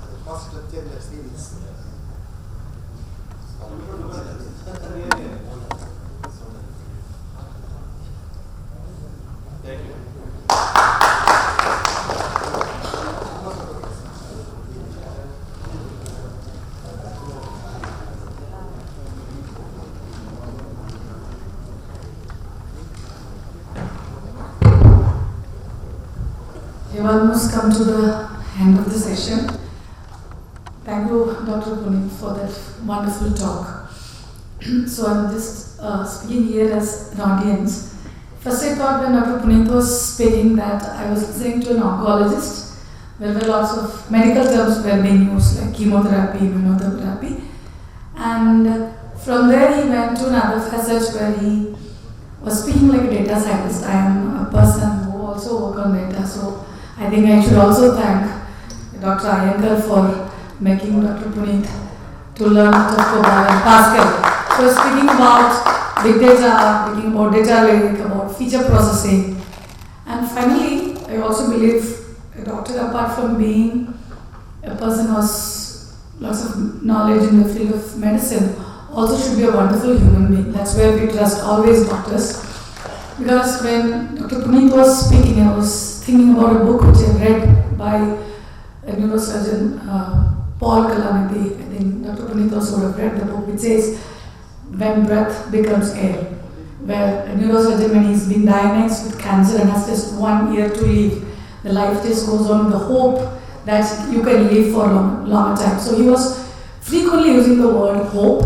The first lecture in the series. Thank you. We've almost come to the end of the session. Thank you, Dr. Puneeth, for that wonderful talk. So I'm just speaking here as an audience. First I thought when Dr. Puneeth was speaking that I was listening to an oncologist, where lots of medical terms were being used like chemotherapy, immunotherapy. And from there he went to another facet where he was speaking like a data scientist. I am a person who also work on data, so I think I should also thank Dr. Iyengar for making Dr. Puneeth to learn out of COBOL and Pascal. So speaking about big data, speaking about data lake, about feature processing. And finally, I also believe a doctor, apart from being a person who has lots of knowledge in the field of medicine, also should be a wonderful human being. That's where we trust always doctors. Because when Dr. Puneeth was speaking, I was thinking about a book which I read by a neurosurgeon, Paul Kalanidhi. I think Dr. Puneeth also would have read the book, which says, When Breath Becomes Air, where a neurosurgeon, when he's been diagnosed with cancer and has just 1 year to live, the life just goes on with the hope that you can live for a longer time. So he was frequently using the word hope.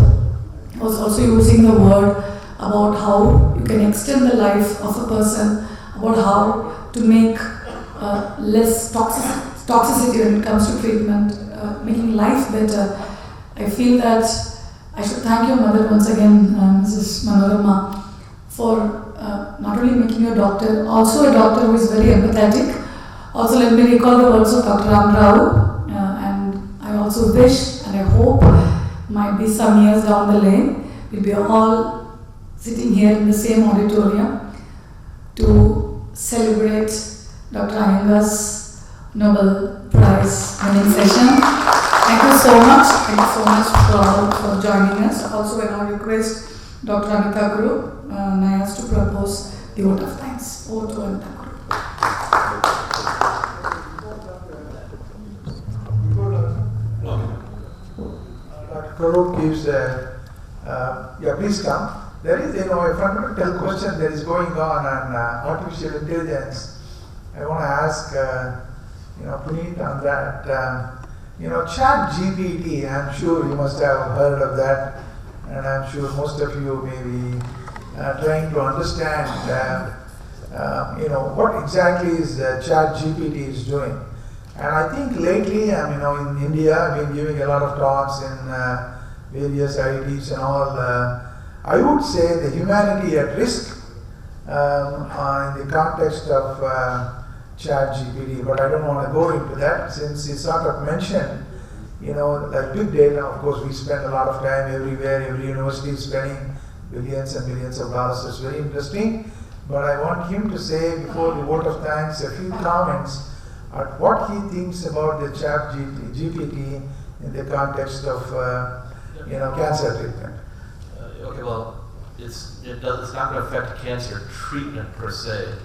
He was also using the word about how you can extend the life of a person, about how to make less toxicity when it comes to treatment, making life better. I feel that I should thank your mother once again, Mrs. Manorama, for not only making you a doctor, also a doctor who is very empathetic. Also, let me recall the words of Dr. Ram Rao, and I also wish and I hope might be some years down the lane, we'll be all sitting here in the same auditorium to celebrate Dr. Iyengar's Nobel Prize winning session. Thank you so much. Thank you so much for joining us. Also, I now request Dr. Anita Guru Nayas to propose the vote of thanks. Over to Anita Guru. Dr. Karup gives yeah, please come. There is, a fundamental question that is going on artificial intelligence. I want to ask, Puneeth on that. Chat GPT, I'm sure you must have heard of that, and I'm sure most of you may be trying to understand, what exactly is Chat GPT is doing. And I think lately, in India, I've been giving a lot of talks in various IITs and all. I would say the humanity at risk in the context of Chat GPT, but I don't want to go into that since you sort of mentioned, like big data. Of course, we spend a lot of time everywhere. Every university is spending billions and billions of dollars. It's very interesting. But I want him to say before the vote of thanks a few comments at what he thinks about the Chat GPT in the context of cancer treatment. Okay, well, it's not going to affect cancer treatment per se.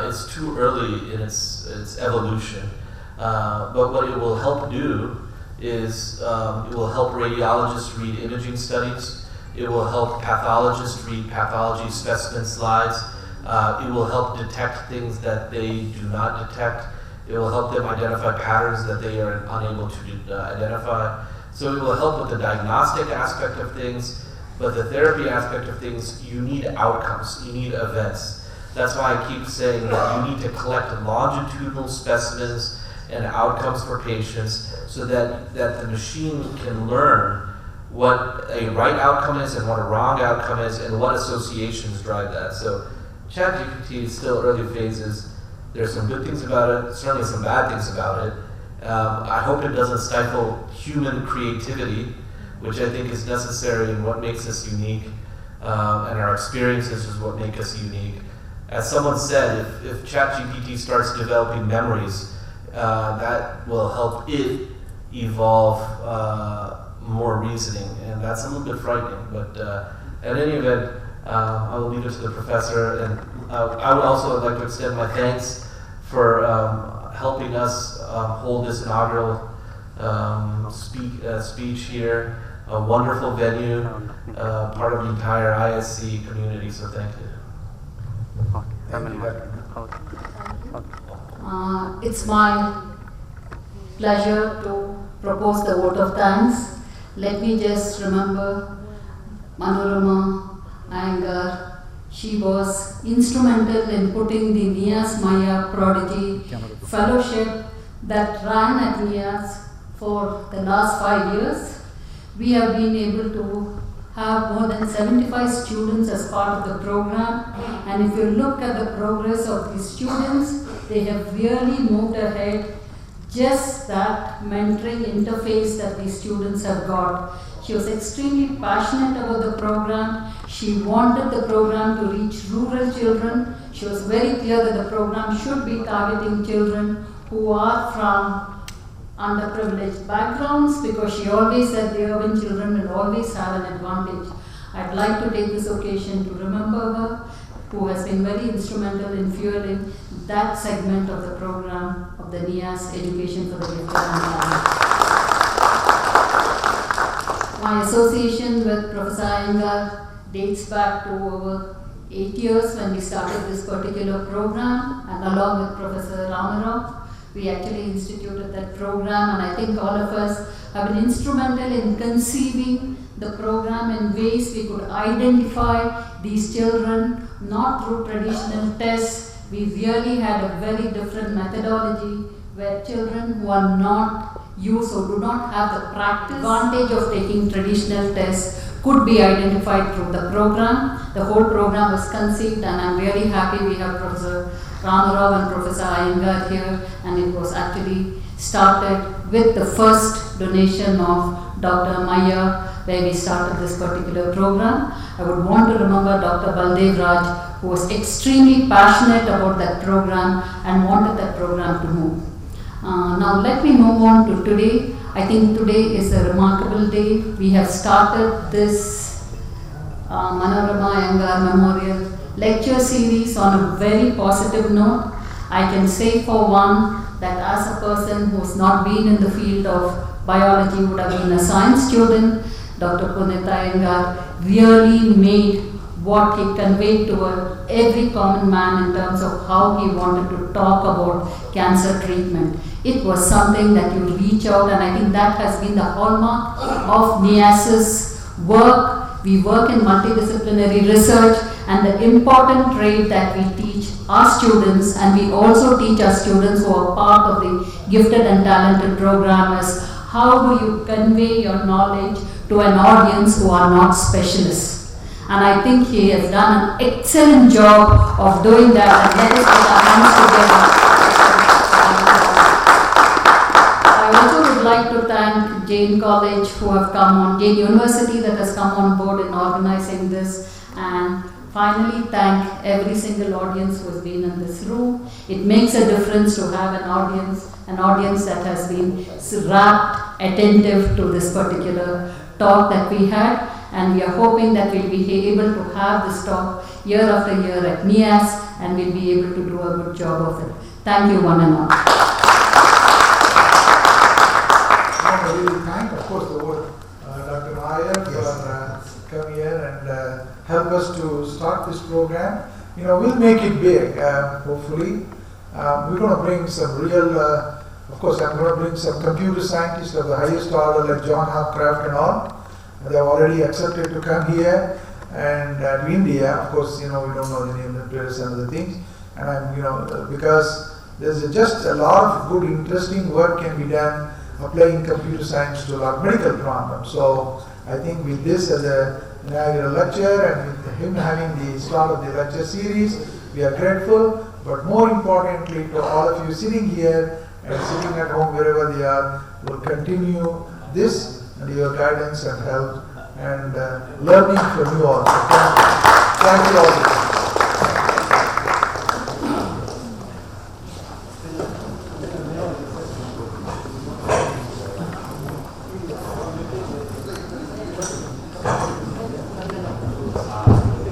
It's too early in its evolution. But what it will help do is it will help radiologists read imaging studies. It will help pathologists read pathology specimen slides. It will help detect things that they do not detect. It will help them identify patterns that they are unable to identify. So it will help with the diagnostic aspect of things, but the therapy aspect of things, you need outcomes, you need events. That's why I keep saying that you need to collect longitudinal specimens and outcomes for patients so that the machine can learn what a right outcome is and what a wrong outcome is and what associations drive that. So ChatGPT is still early phases. There's some good things about it, certainly some bad things about it. I hope it doesn't stifle human creativity, which I think is necessary and what makes us unique, and our experiences is what make us unique. As someone said, if ChatGPT starts developing memories, that will help it evolve more reasoning, and that's a little bit frightening. But at any event, I will leave it to the professor, and I would also like to extend my thanks for helping us hold this inaugural speech here. A wonderful venue, part of the entire ISC community, so thank you. It's my pleasure to propose the vote of thanks. Let me just remember Manorama Iyengar. She was instrumental in putting the NIAS Maya Prodigy Fellowship that ran at NIAS for the last 5 years. We have been able to have more than 75 students as part of the program, and if you look at the progress of these students, they have really moved ahead. Just that mentoring interface that these students have got. She was extremely passionate about the program. She wanted the program to reach rural children. She was very clear that the program should be targeting children who are from underprivileged backgrounds, because she always said the urban children will always have an advantage. I'd like to take this occasion to remember her, who has been very instrumental in fueling that segment of the program of the NIAS Education for the Gifted and Talented. My association with Professor Iyengar dates back to over 8 years when we started this particular program, and along with Professor Ramarao, we actually instituted that program, and I think all of us have been instrumental in conceiving the program in ways we could identify these children, not through traditional tests. We really had a very different methodology where children who are not used or do not have the practice advantage of taking traditional tests could be identified through the program. The whole program was conceived, and I'm really happy we have Professor Ramarao and Professor Iyengar here, and it was actually started with the first donation of Dr. Maya, where we started this particular program. I would want to remember Dr. Baldev Raj, who was extremely passionate about that program and wanted that program to move. Now let me move on to today. I think today is a remarkable day. We have started this Manorama Iyengar Memorial lecture series on a very positive note. I can say for one that as a person who's not been in the field of biology, would have been a science student, Dr. Puneeth Iyengar really made what he conveyed to every common man in terms of how he wanted to talk about cancer treatment. It was something that you reach out, and I think that has been the hallmark of NIAS's work. We work in multidisciplinary research, and the important trait that we teach our students, and we also teach our students who are part of the Gifted and Talented program, is how do you convey your knowledge to an audience who are not specialists. And I think he has done an excellent job of doing that, and let us put our hands together. I also would like to thank Jain College who have come on, Jain University that has come on board in organizing this, and finally thank every single audience who has been in this room. It makes a difference to have an audience that has been rapt, attentive to this particular talk that we had, and we are hoping that we'll be able to have this talk year after year at NIAS, and we'll be able to do a good job of it. Thank you one and all. I really thank, of course, the whole Dr. Iyer for coming here and help us to start this program. You know, we'll make it big, hopefully. we're going to bring some real, of course, I'm going to bring some computer scientists of the highest order like John Hopcroft and all. They have already accepted to come here and to India. Of course, we don't know the name of the place and other things. And I'm, because there's just a lot of good, interesting work can be done applying computer science to a lot of medical problems. So I think with this as an inaugural lecture and with him having the start of the lecture series, we are grateful. But more importantly, to all of you sitting here and sitting at home wherever they are, will continue this and your guidance and help and learning from you all. Thank you all.